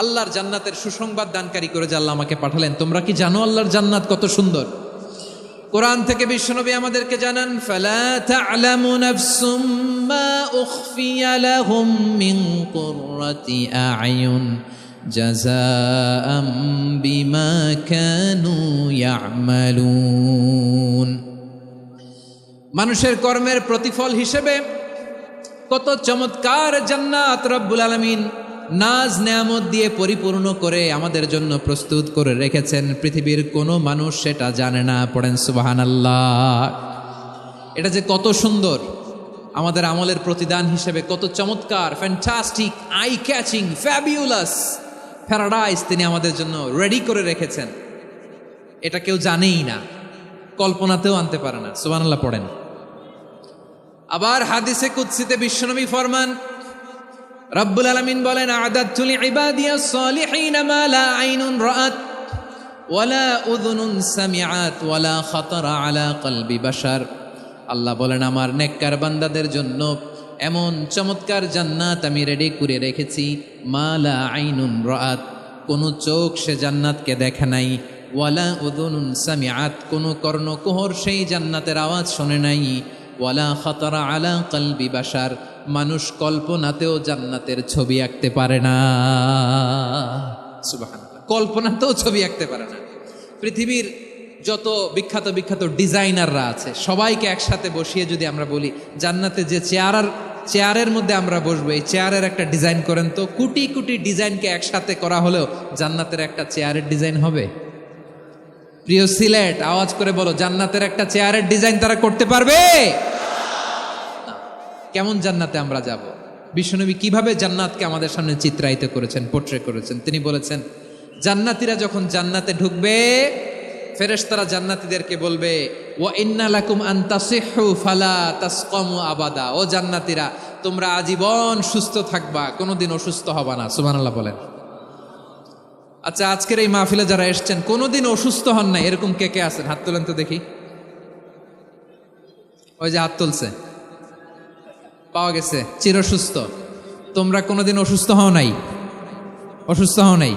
আল্লাহর জান্নাতের সুসংবাদ দানকারী করে যে আল্লাহ আমাকে পাঠালেন। তোমরা কি জানো আল্লাহর জান্নাত কত সুন্দর? কোরআন থেকে বিশ্বনবী আমাদেরকে জানান ফালা তা'লামু নাফসুম মা উখফিয়া লাহুম মিন কুররাতি আ'য়ুন জাযাআম বিমা কানু ইয়া'মালুন। মানুষের কর্মের প্রতিফল হিসেবে কত চমৎকার জান্নাত রব্বুল আলামিন নাজ নেয়ামত দিয়ে পরিপূর্ণ করে আমাদের জন্য প্রস্তুত করে রেখেছেন। পৃথিবীর কোনো মানুষ সেটা জানে না। পড়েন সুবহানাল্লাহ। এটা যে কত সুন্দর, আমাদের আমলের প্রতিদান হিসেবে কত চমৎকার, fantastic, eye catching, fabulous paradise তিনি আমাদের জন্য রেডি করে রেখেছেন। এটা কেউ জানেই না, কল্পনাতেও আনতে পারে না। সুবহানাল্লাহ পড়েন। আবার হাদিসে কুদসিতে বিশ্বনবী ফরমান, রব্বুল আলামিন বলেন আ'দাতু লিইবাদিয়াস সালিহিনা মা লা আইনুন রাআত ওয়ালা উযুনুন সামিআত ওয়ালা খাতারা আলা কলবি বাশার। আল্লাহ বলেন আমার নেককার বান্দাদের জন্য এমন চমৎকার জান্নাত আমি রেডি করে রেখেছি, মালা আইনুন রাআত, কোনো চোখ সে জান্নাতকে দেখে নাই, ওয়ালা উযুনুন সামিআত, কোনো কর্ণকুহর সেই জান্নাতের আওয়াজ শোনে নাই, ওয়ালা খাতারা আলা কলবি বাশার, মানুষ কল্পনাতেও জান্নাতের ছবি আঁকতে পারে না। সুবহানাল্লাহ, কল্পনাতেও ছবি আঁকতে পারে না। পৃথিবীর যত বিখ্যাত বিখ্যাত ডিজাইনাররা আছে সবাইকে একসাথে বসিয়ে যদি আমরা বলি জান্নাতে যে চেয়ারের মধ্যে আমরা বসবো, এই চেয়ারের একটা ডিজাইন করেন তো, কোটি কোটি ডিজাইনকে একসাথে করা হলেও জান্নাতের একটা চেয়ারের ডিজাইন হবে? প্রিয় সিলেট, আওয়াজ করে বলো, জান্নাতের একটা চেয়ারের ডিজাইন তারা করতে পারবে? কেমন জান্নাতে আমরা যাব? বিশ্বনবী কিভাবে জান্নাতকে আমাদের সামনে চিত্রায়িত করেছেন, পোট্রে করেছেন? তিনি বলেছেন, জান্নাতীরা যখন জান্নাতে ঢুকবে, ফেরেশতারা জান্নাতীদেরকে বলবে, ওয়া ইন্না লাকুম আন তাসিহু ফালা তাসকামু আবাদা, ও জান্নাতীরা তোমরা আজীবন সুস্থ থাকবা, কোনোদিন অসুস্থ হবা না। সুবহানাল্লাহ বলেন। আচ্ছা, আজকের এই মাহফিলে যারা এসেছেন কোনোদিন অসুস্থ হন নাই, এরকম কে কে আছেন? হাত তোলেন তো দেখি। ওই যে হাত তুলছে, পাওয়া গেছে, চিরসুস্থ। তোমরা কোনোদিন অসুস্থ হও নাই? অসুস্থ হও নাই?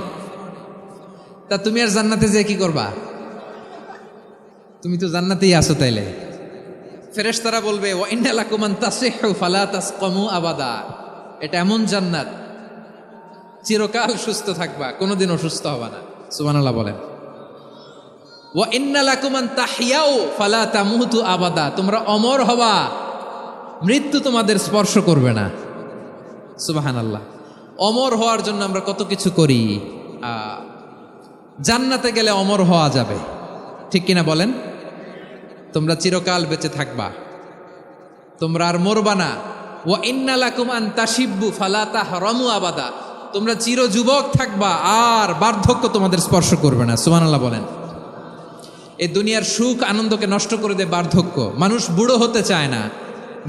তা তুমি আর জান্নাতে যে কি করবা? তুমি তো জান্নাতেই আছো তাইলে। ফেরেশতারা বলবে, ওয়া ইন্না লাকুম আন তাসিহু ফালা তাসকামু আবাদা, এটা এমন জান্নাত চিরকাল সুস্থ থাকবা, কোনোদিন অসুস্থ হবা না। সুবহানাল্লাহ বলেন। ওয়া ইন্না লাকুম আন তাহইয়াউ ফালা তামুতু আবাদা, তোমরা অমর হবা, মৃত্যু তোমাদের স্পর্শ করবে না। সুবহানাল্লাহ। অমর হওয়ার জন্য আমরা কত কিছু করি। জান্নাতে গেলে অমর হওয়া যাবে, ঠিক কিনা বলেন? তোমরা চিরকাল বেঁচে থাকবা, তোমরা আর মরবা না। ওয়া ইন্না লাকুম আন তাশিব্বু ফালা তাহরামু আবাদা, তোমরা চির যুবক থাকবা, আর বার্ধক্য তোমাদের স্পর্শ করবে না। সুবহানাল্লাহ বলেন। এই দুনিয়ার সুখ আনন্দকে নষ্ট করে দেয় বার্ধক্য। মানুষ বুড়ো হতে চায় না।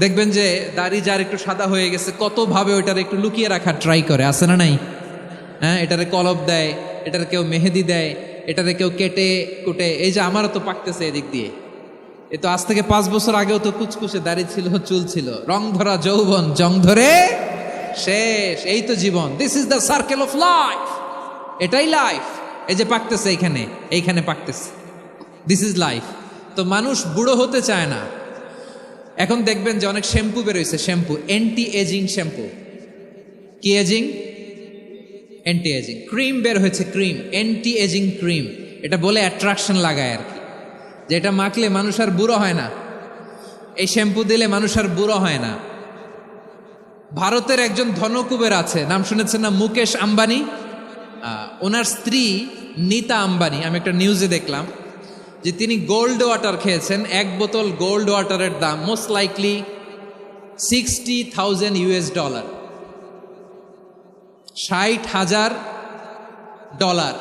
দেখবেন যে দাড়ি যার একটু সাদা হয়ে গেছে, কতভাবে ওইটার একটু লুকিয়ে রাখার ট্রাই করে, আছে না নাই? হ্যাঁ, এটারে কলপ দেয়, এটার কেউ মেহেদি দেয়, এটারে কেউ কেটে কুটে। এই যে আমারও তো পাকতেছে এদিক দিয়ে, এ তো আজ থেকে 5 বছর আগেও তো কুচকুচে দাড়ি ছিল, চুল ছিল, রং ধরা যৌবন জং ধরে শেষ। এই তো জীবন, this is the circle of life, এটাই লাইফ। এই যে পাকতেছে এইখানে পাকতেছে, দিস ইজ লাইফ। তো মানুষ বুড়ো হতে চায় না। এখন দেখবেন যে অনেক শ্যাম্পু বেরোইছে, শ্যাম্পু অ্যান্টি এজিং শ্যাম্পু। কি এজিং? Anti ageing. ক্রিম বের হয়েছে, ক্রিম, অ্যান্টি এজিং ক্রিম। এটা বলে অ্যাট্রাকশন লাগায় আর কি, যে এটা মাখলে মানুষ আর বুড়ো হয় না, এই শ্যাম্পু দিলে মানুষ আর বুড়ো হয় না। ভারতের একজন ধনকুবের আছে, নাম শুনেছেন না? মুকেশ আম্বানি। ওনার স্ত্রী নীতা আম্বানি, আমি একটা নিউজে দেখলাম যে তিনি গোল্ড ওয়াটার খেয়েছেন। 1 বোতল গোল্ড ওয়াটারের দাম মোস্ট লাইকলি $60,000 $60,000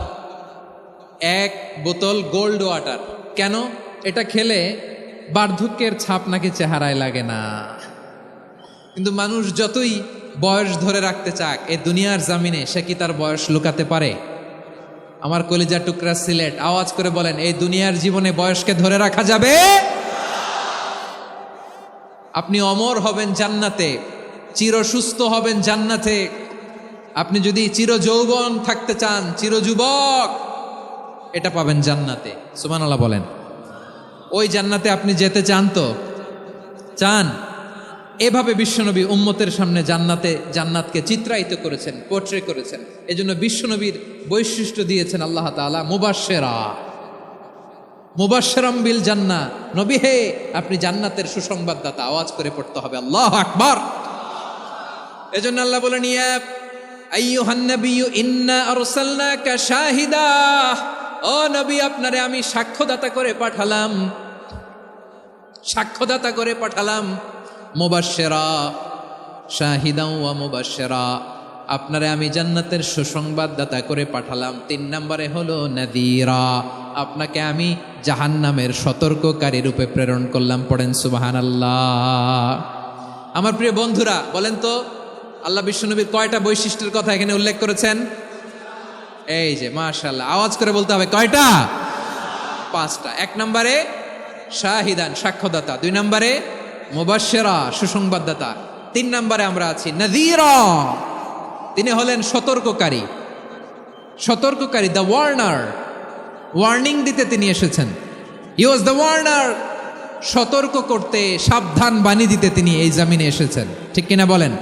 1 বোতল গোল্ড ওয়াটার। কেন? এটা খেলে বার্ধক্যের ছাপ নাকি চেহারায় লাগে না। কিন্তু মানুষ যতই বয়স ধরে রাখতে চাক এই দুনিয়ার জামিনে, সে কি তার বয়স লুকাতে পারে? আমার কলিজা টুকরা সিলেট, আওয়াজ করে বলেন, এই দুনিয়ার জীবনে বয়সকে ধরে রাখা যাবে? আপনি অমর হবেন জান্নাতে, চির সুস্থ হবেন জান্নাতে। আপনি যদি চির যৌবন থাকতে চান, চির যুবক, এটা পাবেন জান্নাতে। সুবহানাল্লাহ বলেন। ওই জান্নাতে আপনি যেতে চান তো? চান? এভাবে বিশ্বনবী উম্মতের সামনে জান্নাতকে চিত্রায়িত করেছেন, পোট্রে করেছেন। এজন্য বিশ্বনবীর বৈশিষ্ট্য দিয়েছেন আল্লাহ তাআলা মুবাশশিরাম বিল জান্নাহ। নবী হে, আপনি জান্নাতের সুসংবাদদাতা। আওয়াজ করে পড়তে হবে আল্লাহু আকবার। এজন্য আল্লাহ বলেন, ইয়া আইয়ুহান নাবিয়্যু ইন্না আরসালনাকা শাহিদা, ও নবী আপনারে আমি সাক্ষ্যদাতা করে পাঠালাম। মুবাশশিরা শাহিদাও ওয়া মুবাশশিরা, আপনারে আমি জান্নাতের সুসংবাদদাতা করে পাঠালাম। 3 নম্বরে হলো নাযীরা, আপনাকে আমি জাহান্নামের সতর্ককারী রূপে প্রেরণ করলাম। পড়েন সুবহানাল্লাহ। আমার প্রিয় বন্ধুরা, বলেন তো আল্লাহ বিশ্বনবীর কয়টা বৈশিষ্ট্যের কথা এখানে উল্লেখ করেছেন? এই যে মাশাআল্লাহ, আওয়াজ করে বলতে হবে, কয়টা? 5টা। 1 নম্বরে শাহিদান, সাক্ষ্যদাতা। 2 নম্বরে মুবাশশিরা, সুসংবাদদাতা। 3 নম্বরে আমরা আছি নাযীরা, তিনি হলেন সতর্ককারী। সতর্ককারী, দ্য ওয়ার্নার, ওয়ার্নিং দিতে তিনি এসেছেন। হি ওয়াজ দ্য ওয়ার্নার, সতর্ক করতে, সাবধান বাণী দিতে তিনি এই জমিনে এসেছেন। ঠিক কিনা বলেন?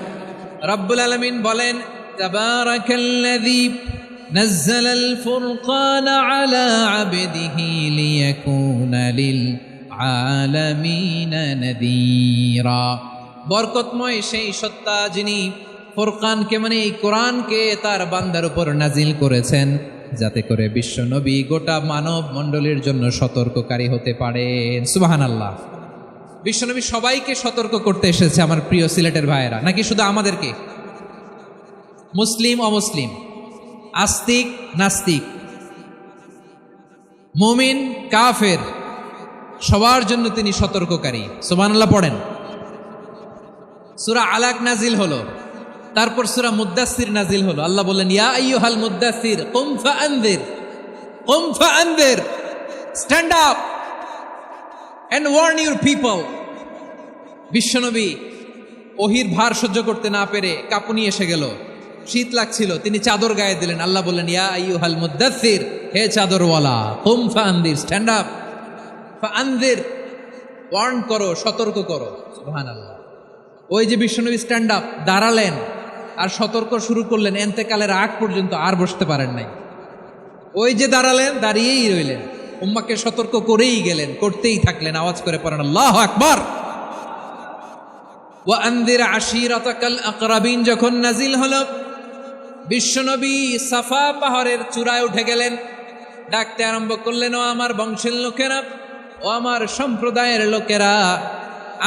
রব্বুল আলামিন বলেন, তাবারাকাল্লাযী নাযালাল ফুরকানা আলা আবদিহি লিয়াকুনা লিল আলামিনা নাযীরা। বরকতময় সেই সত্তা যিনি ফুরকানকে মানে এই কোরআনকে তার বান্দার উপর নাজিল করেছেন, যাতে করে বিশ্ব নবী গোটা মানব মণ্ডলীর জন্য সতর্ককারী হতে পারেন। সুবহানাল্লাহ। বিশ্বনবী সবাইকে সতর্ক করতে এসেছে আমার প্রিয় সিলেটের ভাইয়েরা, নাকি শুধু আমাদেরকে? মুসলিম অমুসলিম, আস্তিক নাস্তিক, মুমিন কাফের, সবার জন্য তিনি সতর্ককারী। সুবহানাল্লাহ পড়েন। সূরা আলাক নাজিল হলো, তারপর সূরা মুদ্দাসসির নাজিল হলো। আল্লাহ বললেন, ইয়া আইয়ুহাল মুদ্দাসসির কুম ফাআনযির, কুম ফাআনযির, stand up and warn your people. বিশ্বনবী ওহির ভার সহ্য করতে না পেরে কাঁপুনি এসে গেল, শীত লাগছিল, তিনি চাদর গায়ে দিলেন। আল্লাহ বললেন, ইয়া আইয়ুহাল মুদ্দাসসির, হে চাদরওয়ালা, কুম ফাআনযির, স্ট্যান্ড আপ, ফাআনযির, ওয়ার্ন করো, সতর্ক করো। সুবহানাল্লাহ। ওই যে বিশ্বনবী স্ট্যান্ড আপ, দাঁড়ালেন আর সতর্ক শুরু করলেন, এন্তেকালের আগ পর্যন্ত আর বসতে পারেন নাই। ওই যে দাঁড়ালেন, দাঁড়িয়েই রইলেন, উম্মাকে সতর্ক করেই গেলেন, করতেই থাকলেন। আওয়াজ করে পড়েন আল্লাহু আকবার। ওয়া আনযির আশীরাতাকাল আকরাবিন যখন নাজিল হলো, বিশ্বনবী সাফা পাহাড়ের চূড়ায় উঠে গেলেন, ডাকতে আরম্ভ করলেন, ও আমার বংশের লোকেরা, ও আমার সম্প্রদায়ের লোকেরা,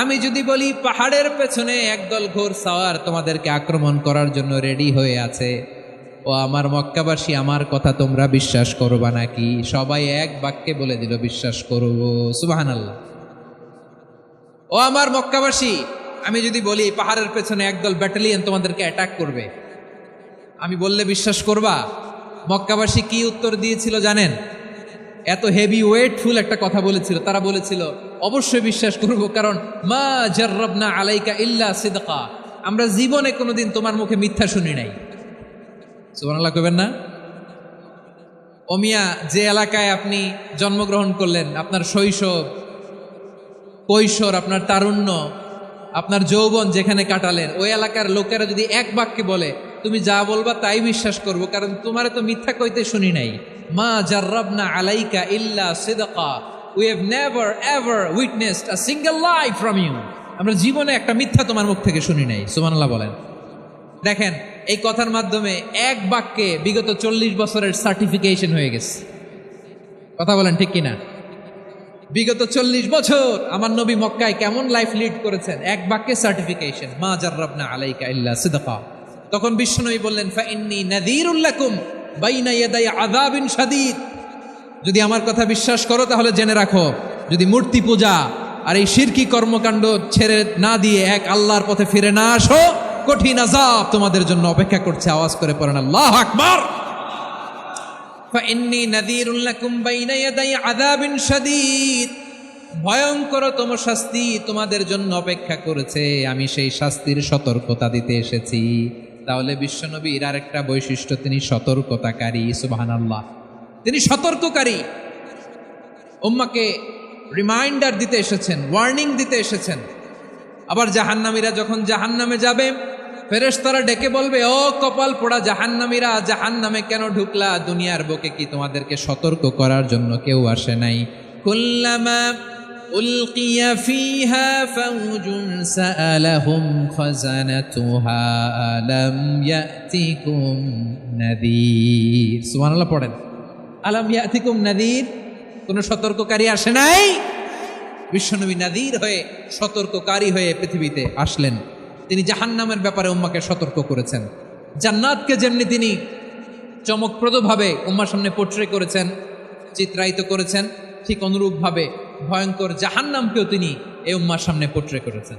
আমি যদি বলি পাহাড়ের পেছনে একদল ঘোড়সাওয়ার তোমাদেরকে আক্রমণ করার জন্য রেডি হয়ে আছে, ও আমার মক্কাবাসী, আমার কথা তোমরা বিশ্বাস করবা নাকি? সবাই এক বাক্যে বলে দিল, বিশ্বাস করব। সুবহানাল্লাহ। ও আমার মক্কাবাসী, আমি যদি বলি পাহাড়ের পেছনে একদল ব্যাটালিয়ন তোমাদেরকে অ্যাটাক করবে, আমি বললে বিশ্বাস করবা? মক্কাবাসী কি উত্তর দিয়েছিল জানেন? এত হেভি ওয়েটফুল একটা কথা বলেছিল। তারা বলেছিল, অবশ্যই বিশ্বাস করব, কারণ মা জাররাবনা আলাইকা ইল্লা সিদকা, আমরা জীবনে কোনোদিন তোমার মুখে মিথ্যা শুনি নাই। সুবহানাল্লাহ কইবেন না? ও মিয়া, যে এলাকায় আপনি জন্মগ্রহণ করলেন, আপনার শৈশব, কৈশোর, আপনার তারুণ্য, আপনার যৌবন যেখানে কাটালেন, ওই এলাকার লোকেরা যদি এক বাক্যে বলে তুমি যা বলবা তাই বিশ্বাস করব, কারণ তোমারে তো মিথ্যা কইতে শুনি নাই। মা জাররাবনা আলাইকা ইল্লা সিদকা, we have never ever witnessed a single lie from you, আমরা জীবনে একটা মিথ্যা তোমার মুখ থেকে শুনি নাই। সুবহানাল্লাহ বলেন। দেখেন, এই কথার মাধ্যমে এক বাক্যে বিগত 40 বছরের সার্টিফিকেশন হয়ে গেছে। কথা বলেন ঠিক কিনা? বিগত 40 বছর আমার নবী মক্কায় কেমন লাইফ লিড করেছেন, এক বাক্যে সার্টিফিকেশন, মা জাররাবনা আলাইকা ইল্লা সিদকা। তখন বিশ্বনবী বললেন, ফাইন্নী নাযীরুল লাকুম বাইনা ইয়াদাই আযাবিন শাদীদ, যদি আমার কথা বিশ্বাস করো তাহলে জেনে রাখো, যদি মূর্তি পূজা আর এই শিরকি কর্মকাণ্ড ছেড়ে না দিয়ে এক আল্লাহর পথে ফিরে না আসো, কঠিন আযাব তোমাদের জন্য অপেক্ষা করছে। আওয়াজ করে পড়েন আল্লাহু আকবার। ফাইন্নী নাযীরুল লাকুম বাইনা ইয়াদাই আযাবিন শাদীদ, ভয়ঙ্করতম শাস্তি তোমাদের জন্য অপেক্ষা করেছে, আমি সেই শাস্তির সতর্কতা দিতে এসেছি। তাহলে বিশ্বনবীর আরেকটা বৈশিষ্ট্য, তিনি সতর্কতাকারী। সুবহানাল্লাহ। তিনি সতর্ককারী, উম্মাকে রিমাইন্ডার দিতে এসেছেন, ওয়ার্নিং দিতে এসেছেন। আবার জাহান্নামীরা যখন জাহান্নামে যাবে, ফেরেশতারা ডেকে বলবে, ও কপাল পোড়া জাহান্নামীরা, জাহান্নামে কেন ঢুকলা? দুনিয়ার বুকে কি তোমাদেরকে সতর্ক করার জন্য কেউ আসে নাই? কুল্লামা উলকিয়া ফিহা ফাউজুন সাআলাহুম খাজানাতুহা আলাম ইয়াতিকুম নাযীর। সুবহানাল্লাহ পড়েন। আলাম ইয়াতিকুম নাযীর, কোন সতর্ককারী আসে নাই? বিশ্বনবী নাযীর হয়ে, সতর্ককারী হয়ে পৃথিবীতে আসলেন। তিনি জাহান্নামের ব্যাপারে উম্মাকে সতর্ক করেছেন। জান্নাতকে যেমনি তিনি চমকপ্রদভাবে উম্মার সামনে পোট্রে করেছেন, চিত্রায়িত করেছেন, ঠিক অনুরূপভাবে ভয়ঙ্কর জাহান্নামকেও তিনি এই উম্মার সামনে পোট্রে করেছেন।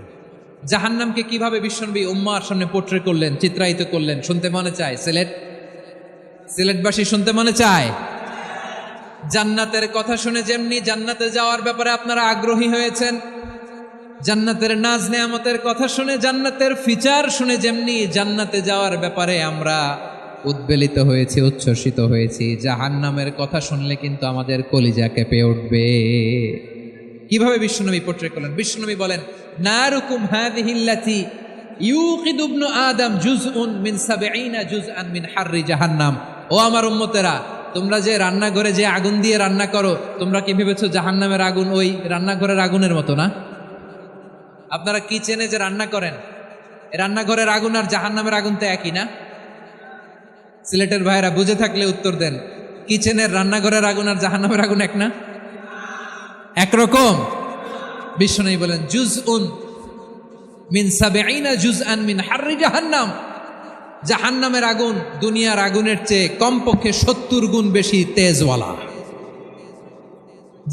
জাহান্নামকে কিভাবে বিশ্বনবী উম্মার সামনে পোট্রে করলেন, চিত্রায়িত করলেন, শুনতে মনে চায়? সিলেটবাসী শুনতে মনে চায়? জান্নাতের কথা শুনে যেমনি জান্নাতে যাওয়ার ব্যাপারে আপনারা আগ্রহী হয়েছেন, জান্নাতের নাজ নেয়ামতের কথা শুনে, জান্নাতের ফিচার শুনে যেমনি জান্নাতে যাওয়ার ব্যাপারে আমরা উদ্বেলিত হয়েছি, উচ্ছ্বসিত হয়েছি, জাহান্নামের কথা শুনলে কিন্তু আমাদের কলিজা কেঁপে উঠবে। কিভাবে বিশ্বনবী পোট্রে করলেন? বিশ্বনবী বলেন, নারুকুম হাযিহিল্লাতী ইউকিদু ইবনু আদম জুজউন মিন ৭০ জুজআন মিন হাররি জাহান্নাম। ও আমার উম্মতেরা, তোমরা যে রান্নাঘরে যে আগুন দিয়ে রান্না করো, তোমরা কি ভেবেছো জাহান্নামের আগুন ওই রান্নাঘরের আগুনের মতো না? আপনারা কিচেনে যে রান্না করেন, রান্নাঘরের আগুন আর জাহান্নামের আগুন তো একই না? সিলেটের ভাইরা বুঝে থাকলে উত্তর দেন, কিচেনের রান্নাঘরের আগুন আর জাহান্নামের আগুন এক না? একরকম? বিশ্বনবী বলেন, জুজউন মিন ৭০ জুজআন মিন হাররি জাহান্নাম। জাহান্নামের আগুন দুনিয়ার আগুনের চেয়ে কমপক্ষে ৭০ গুণ বেশি তেজওয়ালা।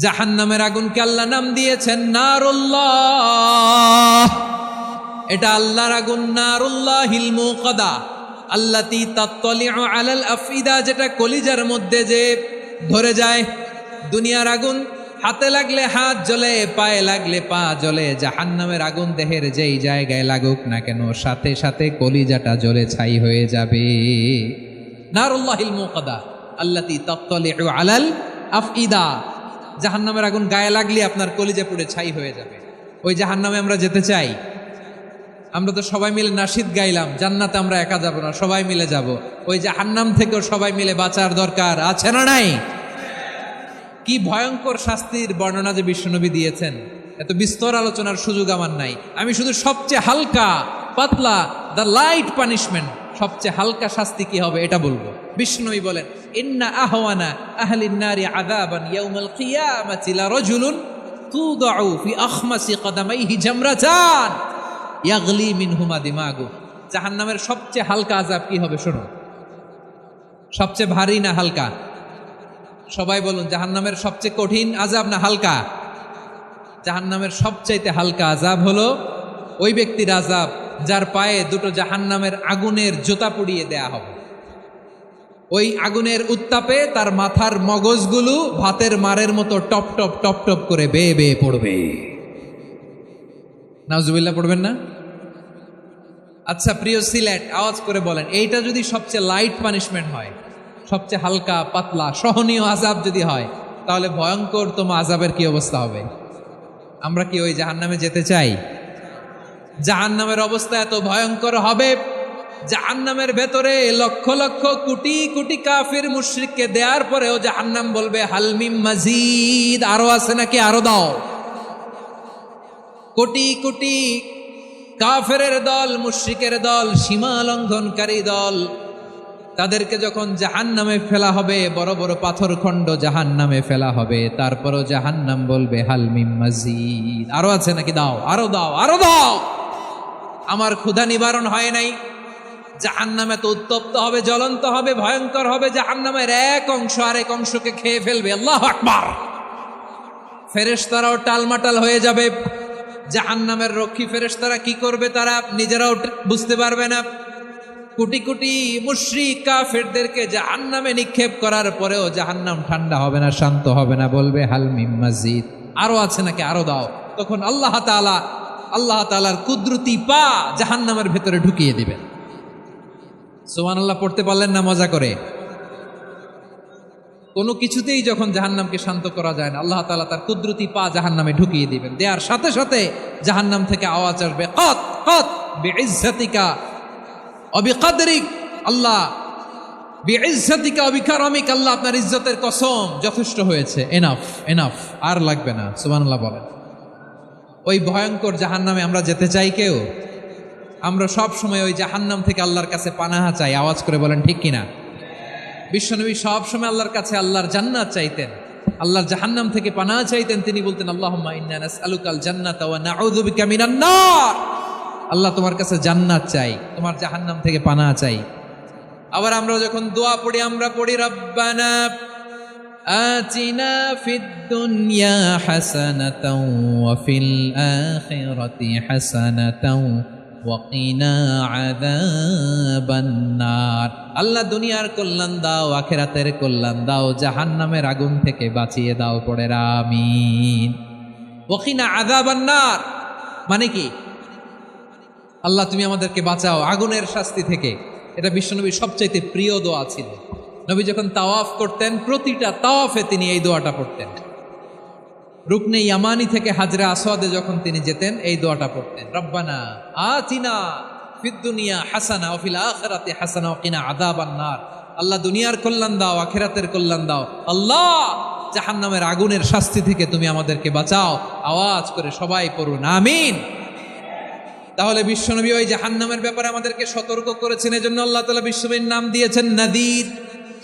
জাহান্নামের আগুনকে আল্লাহ নাম দিয়েছেন নারুল্লাহ। এটা আল্লাহর আগুন, নারুল্লাহিল মুকাদা আল্লাতী তাত্তালিউ আলাল আফইদা, যেটা কলিজার মধ্যে যে ধরে যায়। দুনিয়ার আগুন হাতে লাগলে হাত জ্বলে, পায়ে লাগলে পা জ্বলে। জাহান্নামের আগুন দেহের যেই জায়গায় লাগুক না কেন, সাথে সাথে কলিজাটা জ্বলে ছাই হয়ে যাবে। নারুল্লাহিল মুকাদা আল্লাতী তাত্তালিউ আলাল আফইদা। জাহান্নামের আগুন গায়ে লাগলে আপনার কলিজা পুড়ে ছাই হয়ে যাবে। ওই জাহান্নামে আমরা যেতে চাই? আমরা তো সবাই মিলে নাশিদ গাইলাম, জান্নাতে আমরা একা যাব না, সবাই মিলে যাব। ওই জাহান্নাম থেকেও সবাই মিলে বাঁচার দরকার আছে না নাই? কি ভয়ঙ্কর শাস্তির বর্ণনা যে বিশ্বনবী দিয়েছেন, এত বিস্তর আলোচনার সুযোগ আমার নাই। আমি শুধু সবচেয়ে হালকা পাতলা, দ্য লাইট পানিশমেন্ট, সবচেয়ে হালকা শাস্তি কি হবে এটা বলবো। বিশ্বনবী বলেন, ইন্না আহওয়ানা আহলিন নারি আযাবান ইয়াউমাল কিয়ামাতি লারাজুলুন তুদাউ ফি আখমাসি কদামাইহি জামরাতান ইয়াগলি মিনহুমা দিমাগু। জাহান্নামের সবচেয়ে হালকা আযাব কি হবে শোনো। সবচেয়ে ভারী না হালকা? সবাই বলুন, জাহান্নামের সবচেয়ে কঠিন আযাব না হালকা? জাহান্নামের সবচাইতে হালকা আযাব হলো ওই ব্যক্তির আযাব যার পায়ে দুটো জাহান্নামের আগুনের জুতা পুড়িয়ে দেয়া হবে। ওই আগুনের উত্তাপে তার মাথার মগজগুলো ভাতের মারের মতো টপ টপ টপ টপ করে বেয়ে বেয়ে পড়বে। নাউজুবিল্লাহ পড়বেন না? আচ্ছা প্রিয় সিলেট, আওয়াজ করে বলেন, এইটা যদি সবচেয়ে লাইট পানিশমেন্ট হয়, সবচেয়ে হালকা পাতলা সহনীয় আযাব যদি হয়, তাহলে ভয়ঙ্করতম আযাবের কি অবস্থা হবে? আমরা কি ওই জাহান্নামে যেতে চাই? জাহান্নামের অবস্থা এত ভয়ঙ্কর হবে, জাহান্নামের ভেতরে লক্ষ লক্ষ কোটি কোটি কাফির মুশরিককে দেওয়ার পরেও জাহান্নাম বলবে হালমিম মাজিদ, আরো আছে নাকি, আরো দাও। কোটি কোটি কাফেরের দল, মুশরিকের দল, সীমা লঙ্ঘনকারী দল, তাদেরকে যখন জাহান্নামে ফেলা হবে, বড় বড় পাথর খণ্ড জাহান্নামে ফেলা হবে, তারপরও জাহান্নাম বলবে হালমিম মাজিদ, আরো আছে নাকি, দাও, আরো দাও, আরো দাও। আমার ক্ষুধা নিবারণ হয় নাই। জাহান্নামে তো উত্তপ্ত হবে, জ্বলন্ত হবে, ভয়ঙ্কর হবে। জাহান্নামের এক অংশ আরেক অংশকে খেয়ে ফেলবে। আল্লাহু আকবার। ফেরেশতারাও টালমাটাল হয়ে যাবে। জাহান্নামের রক্ষী ফেরেশতারা কি করবে তারা নিজেরাও বুঝতে পারবে না। কোটি কোটি মুশরিক কাফেরদেরকে জাহান্নামে নিক্ষেপ করার পরেও জাহান্নাম ঠান্ডা হবে না, শান্ত হবে না, বলবে হাল মিম মাজিদ, আরো আছে নাকি, আরো দাও। তখন আল্লাহ তাআলার কুদরতি পা জাহান্নামের ভেতরে ঢুকিয়ে দিবেন। সুবহানাল্লাহ পড়তে পারলেন না মজা করে? কোনো কিছুতেই যখন জাহান্নামকে শান্ত করা যায় না, আল্লাহ তাআলা তার কুদরতি পা জাহান্নামে ঢুকিয়ে দিবেন। দেওয়ার সাথে সাথে জাহান্নাম থেকে আওয়াজ আসবে, কত কত বিইজ্জাতিকা ওয়া বিকদরিক, আল্লাহ বিইজ্জাতিকা ওয়া বিকারামিক, আল্লাহ আপনার ইজ্জতের কসম, যথেষ্ট হয়েছে, এনাফ এনাফ, আর লাগবে না। সুবহানাল্লাহ বলেন। ওই ভয়ঙ্কর জাহান্নামে আমরা যেতে চাই কেউ? আমরা সব সময় ওই জাহান্নাম থেকে আল্লাহর কাছে পানাহা চাই। আওয়াজ করে বলেন ঠিক কিনা? বিশ্বনবী সব সময় আল্লাহর কাছে আল্লাহর জান্নাত চাইতেন, আল্লাহর জাহান্নাম থেকে পানাহা চাইতেন। তিনি বলতেন, আল্লাহুম্মা ইন্না নাসআলুকাল জান্নাতা ওয়া নাউযু বিকা মিনান নার। আল্লাহ তোমার কাছে জান্নাত চাই, তোমার জাহান্নাম থেকে পানাহা চাই। আবার আমরা যখন দোয়া পড়ি, আমরা পড়ি রব্বানা আতিনা ফিদ দুনিয়া হাসানাতাও ওয়া ফিল আখিরাতি হাসানাতাও ওয়া কিনা আযাবান নার। আল্লাহ দুনিয়ার কল্যাণ দাও, আখিরাতের কল্যাণ দাও, জাহান্নামের আগুন থেকে বাঁচিয়ে দাও, পড়ে আমিন। ওয়া কিনা আযাবান নার। মানে কি? আল্লাহ তুমি আমাদেরকে বাঁচাও আগুনের শাস্তি থেকে। এটা বিশ্বনবীর সবচাইতে প্রিয় দোয়া ছিল। নবী যখন তাওয়াফ করতেন প্রতিটা তাওয়াফে তিনি এই দোয়াটা পড়তেন। রুকনে ইয়ামানি থেকে হাজরা আসওয়াদে যখন তিনি যেতেন এই দোয়াটা পড়তেন, রব্বানা আতিনা ফিদ দুনিয়া হাসানা ওয়া ফিল আখিরাতি হাসানা ওয়া কিনা আযাবান নার। আল্লাহ দুনিয়ার কল্যাণ দাও, আখিরাতের কল্যাণ দাও। আল্লাহ জাহান্নামের আগুনের শাস্তি থেকে তুমি আমাদেরকে বাঁচাও। আওয়াজ করে সবাই পড়ুন আমিন। তাহলে বিশ্বনবী ওই জাহান্নামের ব্যাপারে আমাদেরকে সতর্ক করেছেন, এজন্য আল্লাহ তাআলা বিশ্বনবীর নাম দিয়েছেন নাদির,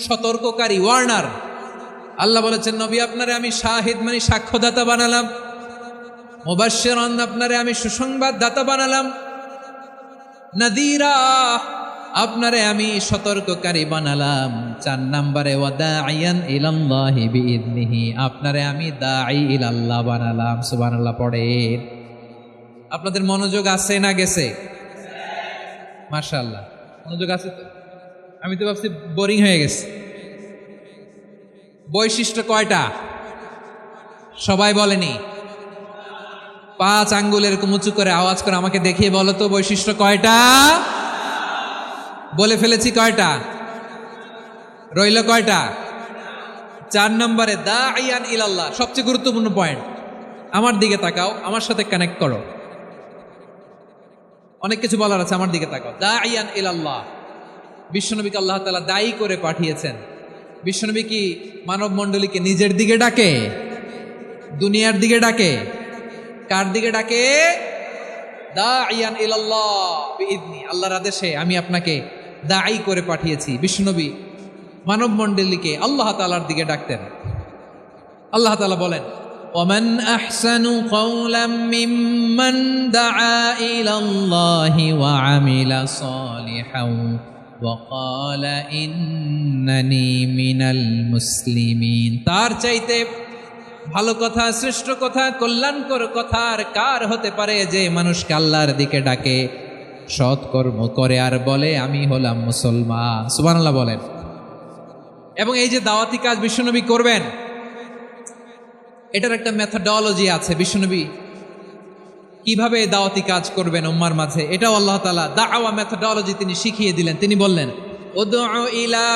সতর্ককারী, ওয়ার্নার। আল্লাহ বলেছেন নবী আপনারে আমি শাহিদ মানে সাক্ষ্যদাতা বানালাম, মুবাশশিরান আপনারে আমি সুসংবাদ দাতা বানালাম, নাদিরা আপনারে আমি সতর্ককারী বানালাম। 4 নম্বরে ওয়াদাইয়ান ইলাল্লাহি বিইذনিহি আপনারে আমি দাঈ ইলাল্লাহ বানালাম। সুবহানাল্লাহ পড়েন। আপনাদের মনোযোগ আছে না গেছে? মাশাআল্লাহ মনোযোগ আছে তো। আমি তো ভাবছি বোরিং হয়ে গেছে। বৈশিষ্ট্য কয়টা সবাই বলেনি? 5 আঙ্গুল এরকম উঁচু করে আওয়াজ করে আমাকে দেখিয়ে বলো তো বৈশিষ্ট্য কয়টা? বলে ফেলেছি কয়টা? রইল কয়টা? 4 নম্বরে দাঈয়ান ইলাল্লাহ, সবচেয়ে গুরুত্বপূর্ণ পয়েন্ট। আমার দিকে তাকাও, আমার সাথে কানেক্ট করো। অনেক কিছু বলার আছে, আমার দিকে তাকাও। দাঈয়ান ইলাল্লাহ, বিশ্বনবীকে আল্লাহ তাআলা দায়ী করে পাঠিয়েছেন। বিশ্বনবী কি মানব মণ্ডলীকে নিজের দিকে ডাকে? দুনিয়ার দিকে ডাকে? কার দিকে ডাকে? দাঈয়ান ইলাল্লাহ বিইذনি, আল্লাহর আদেশে আমি আপনাকে দায়ী করে পাঠিয়েছি। বিশ্বনবী মানব মণ্ডলীকে আল্লাহ তাআলার দিকে ডাকতেন। আল্লাহ তাআলা বলেন ওয়ামান আহসানু কাওলাম মিম্মান দাআ ইলাল্লাহি ওয়া আমিলা সালিহান ওয়া ক্বালা ইন্নানি মিনাল মুসলিমিন। তার চাইতে ভালো কথা, শ্রেষ্ঠ কথা, কল্যাণকর কথা আর কার হতে পারে যে মানুষকে আল্লাহর দিকে ডাকে, সৎকর্ম করে আর বলে আমি হলাম মুসলমান। সুবহানাল্লাহ বলেন। এবং এই যে দাওয়াতি কাজ বিশ্বনবী করবেন, এটার একটা মেথডোলজি আছে। বিশ্বনবী কিভাবে দাওয়াতি কাজ করবেন উম্মার মাঝে, এটাও আল্লাহ তাআলা দাওয়া মেথডোলজি তিনি শিখিয়ে দিলেন। তিনি বললেন উদউ ইলা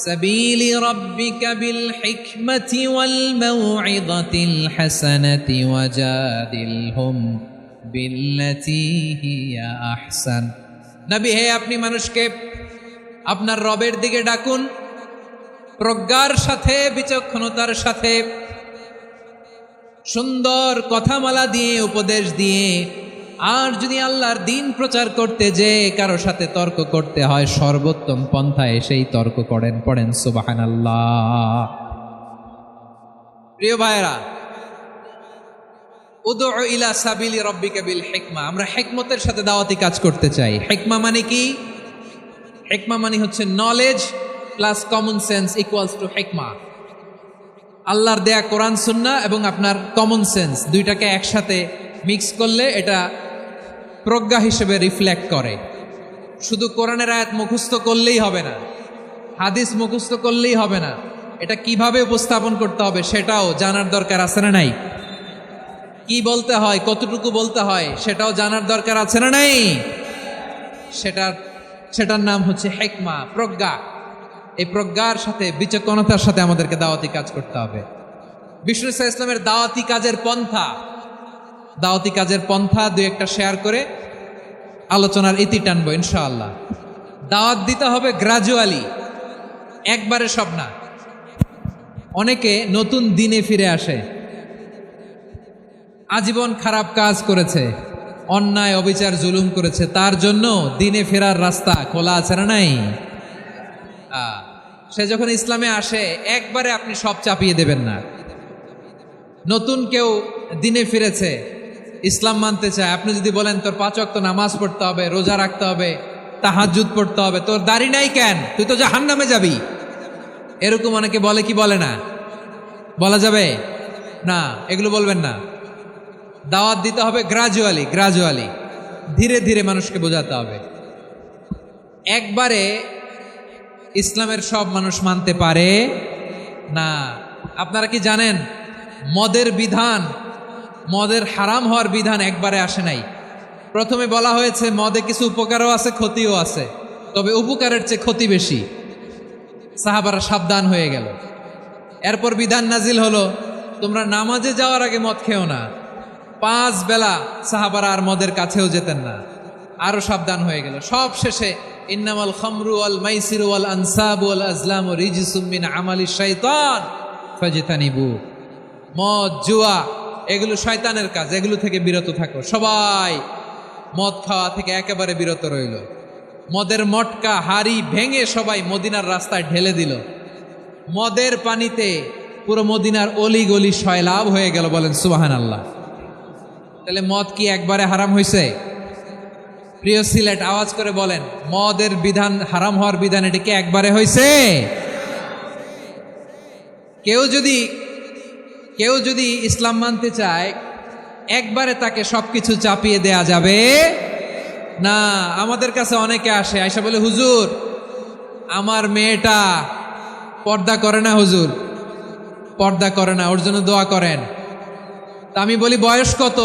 সাবিলি রাব্বিকা বিল হিকমাতি ওয়াল মাউইযাতিল হাসানাতি ওয়াজাদিলহুম বিল্লাতী হিয়া আহসান। নবী হে, আপনি মানুষকে আপনার রবের দিকে ডাকুন প্রজ্ঞার সাথে, বিচক্ষণতার সাথে, সুন্দর কথামালা দিয়ে, উপদেশ দিয়ে। আর যদি আল্লাহর দ্বীন প্রচার করতে যে কারো সাথে তর্ক করতে হয়, সর্বোত্তম পন্থায় সেই তর্ক করেন। পড়েন সুবহানাল্লাহ। প্রিয় ভাইরা, উদউ ইলা সাবিলি রাব্বিকা বিল হিকমা, আমরা হিকমতের সাথে দাওয়াতি কাজ করতে চাই। হিকমা মানে কি? হিকমা মানে হচ্ছে knowledge plus common sense equals to হিকমা। আল্লাহর দেয়া কোরআন সুন্নাহ এবং আপনার কমন সেন্স দুইটাকে একসাথে মিক্স করলে এটা প্রজ্ঞা হিসেবে রিফ্লেক্ট করে। শুধু কোরআনের আয়াত মুখস্থ করলেই হবে না, হাদিস মুখস্থ করলেই হবে না, এটা কিভাবে উপস্থাপন করতে হবে সেটাও জানার দরকার আছে না নাই? কি বলতে হয়, কতটুকু বলতে হয় সেটাও জানার দরকার আছে না নাই? সেটার নাম হচ্ছে হিকমা, প্রজ্ঞা। এই প্রজ্ঞার সাথে, বিচক্ষণতার সাথে আমাদেরকে দাওয়াতি কাজ করতে হবে। বিষ্ণু ইসলামের দাওয়াতি কাজের পন্থা দুই একটা শেয়ার করে আলোচনার ইতি টানবো ইনশাআল্লাহ। দাওয়াত দিতে হবে গ্রাজুয়ালি, একবারে সব না। অনেকে নতুন দিনে ফিরে আসে, আজীবন খারাপ কাজ করেছে, অন্যায় অবিচার জুলুম করেছে, তার জন্য দিনে ফেরার রাস্তা খোলা আছে না নাই? সে যখন ইসলামে আসে একবারে আপনি সব চাপিয়ে দেবেন না। নতুন কেউ দিনে ফিরেছে, ইসলাম মানতে চায়, আপনি যদি বলেন তোর 5 ওয়াক্ত নামাজ পড়তে হবে, রোজা রাখতে হবে, তাহাজ্জুদ পড়তে হবে, তোর দাড়ি নাই কেন, তুই তো জাহান্নামে যাবি, এরকম অনেকে বলে কি বলে না? বলা যাবে না, এগুলো বলবেন না। দাওয়াত দিতে হবে গ্রাজুয়ালি, ধীরে ধীরে মানুষকে বোঝাতে হবে। একবারে ইসলামের সব মানুষ মানতে পারে না। আপনারা কি জানেন মদের বিধান মদের হারাম হওয়ার বিধান একবারে আসে নাই। প্রথমে বলা হয়েছে মদে কিছু উপকারও আছে, ক্ষতিও আছে, তবে উপকারের চেয়ে ক্ষতি বেশি। সাহাবারা সাবধান হয়ে গেল। এরপর বিধান নাজিল হলো, তোমরা নামাজে যাওয়ার আগে মদ খেও না। 5 বেলা সাহাবারা আর মদের কাছেও যেতেন না, আরো সাবধান হয়ে গেল। সব শেষে ইন্নামাল খামরু ওয়াল মাইসিরু ওয়াল আনসাবু ওয়াল আজলামু রিজসুম মিন আমালিশ শাইতান ফাজতানিবু। মদ, জুয়া এগুলো শয়তানের কাজ, এগুলো থেকে বিরত থাকো। সবাই মদ খাওয়া থেকে একেবারে বিরত রইল। মদের মটকা হাড়ি ভেঙে সবাই মদিনার রাস্তায় ঢেলে দিল। মদের পানিতে পুরো মদিনার অলি গলি সয়লাভ হয়ে গেল। বলেন সুবহানাল্লাহ। তাহলে মদ কি একবারে হারাম হয়েছে? প্রিয় সিলেট, আওয়াজ করে বলেন, মদের বিধান, হারাম হওয়ার বিধান এটা কি একবারে হয়েছে? কেউ যদি ইসলাম মানতে চায় একবারে তাকে সবকিছু চাপিয়ে দেয়া যাবে না। আমাদের কাছে অনেকে আসে, আয়সা বলে, হুজুর আমার মেয়েটা পর্দা করে না, হুজুর পর্দা করে না, ওর জন্য দোয়া করেন। তা আমি বলি বয়স কত?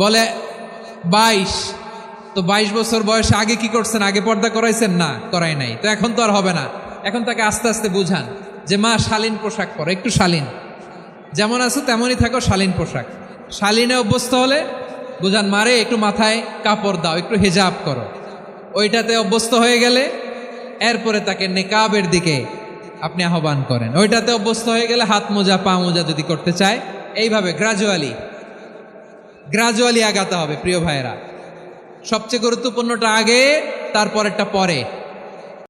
বলে 22। তো 22 বছর বয়সে আগে কি করছেন? আগে পর্দা করাইছেন? না, করাই নাই। তো এখন তো আর হবে না। এখন তাকে আস্তে আস্তে বুঝান যে মা শালীন পোশাক পরো, একটু শালীন, যেমন আছো তেমনই থাকো, শালীন পোশাক। শালীনে অভ্যস্ত হলে বুঝান, মারে একটু মাথায় কাপড় দাও, একটু হেজাব করো। ওইটাতে অভ্যস্ত হয়ে গেলে এরপরে তাকে নেকাবের দিকে আপনি আহ্বান করেন। ওইটাতে অভ্যস্ত হয়ে গেলে হাত মোজা, পা মোজা যদি করতে চায়, এইভাবে গ্রাজুয়ালি আগাতে হবে। প্রিয় ভাইয়েরা, সবচেয়ে গুরুত্বপূর্ণটা আগে, তারপরেরটা পরে।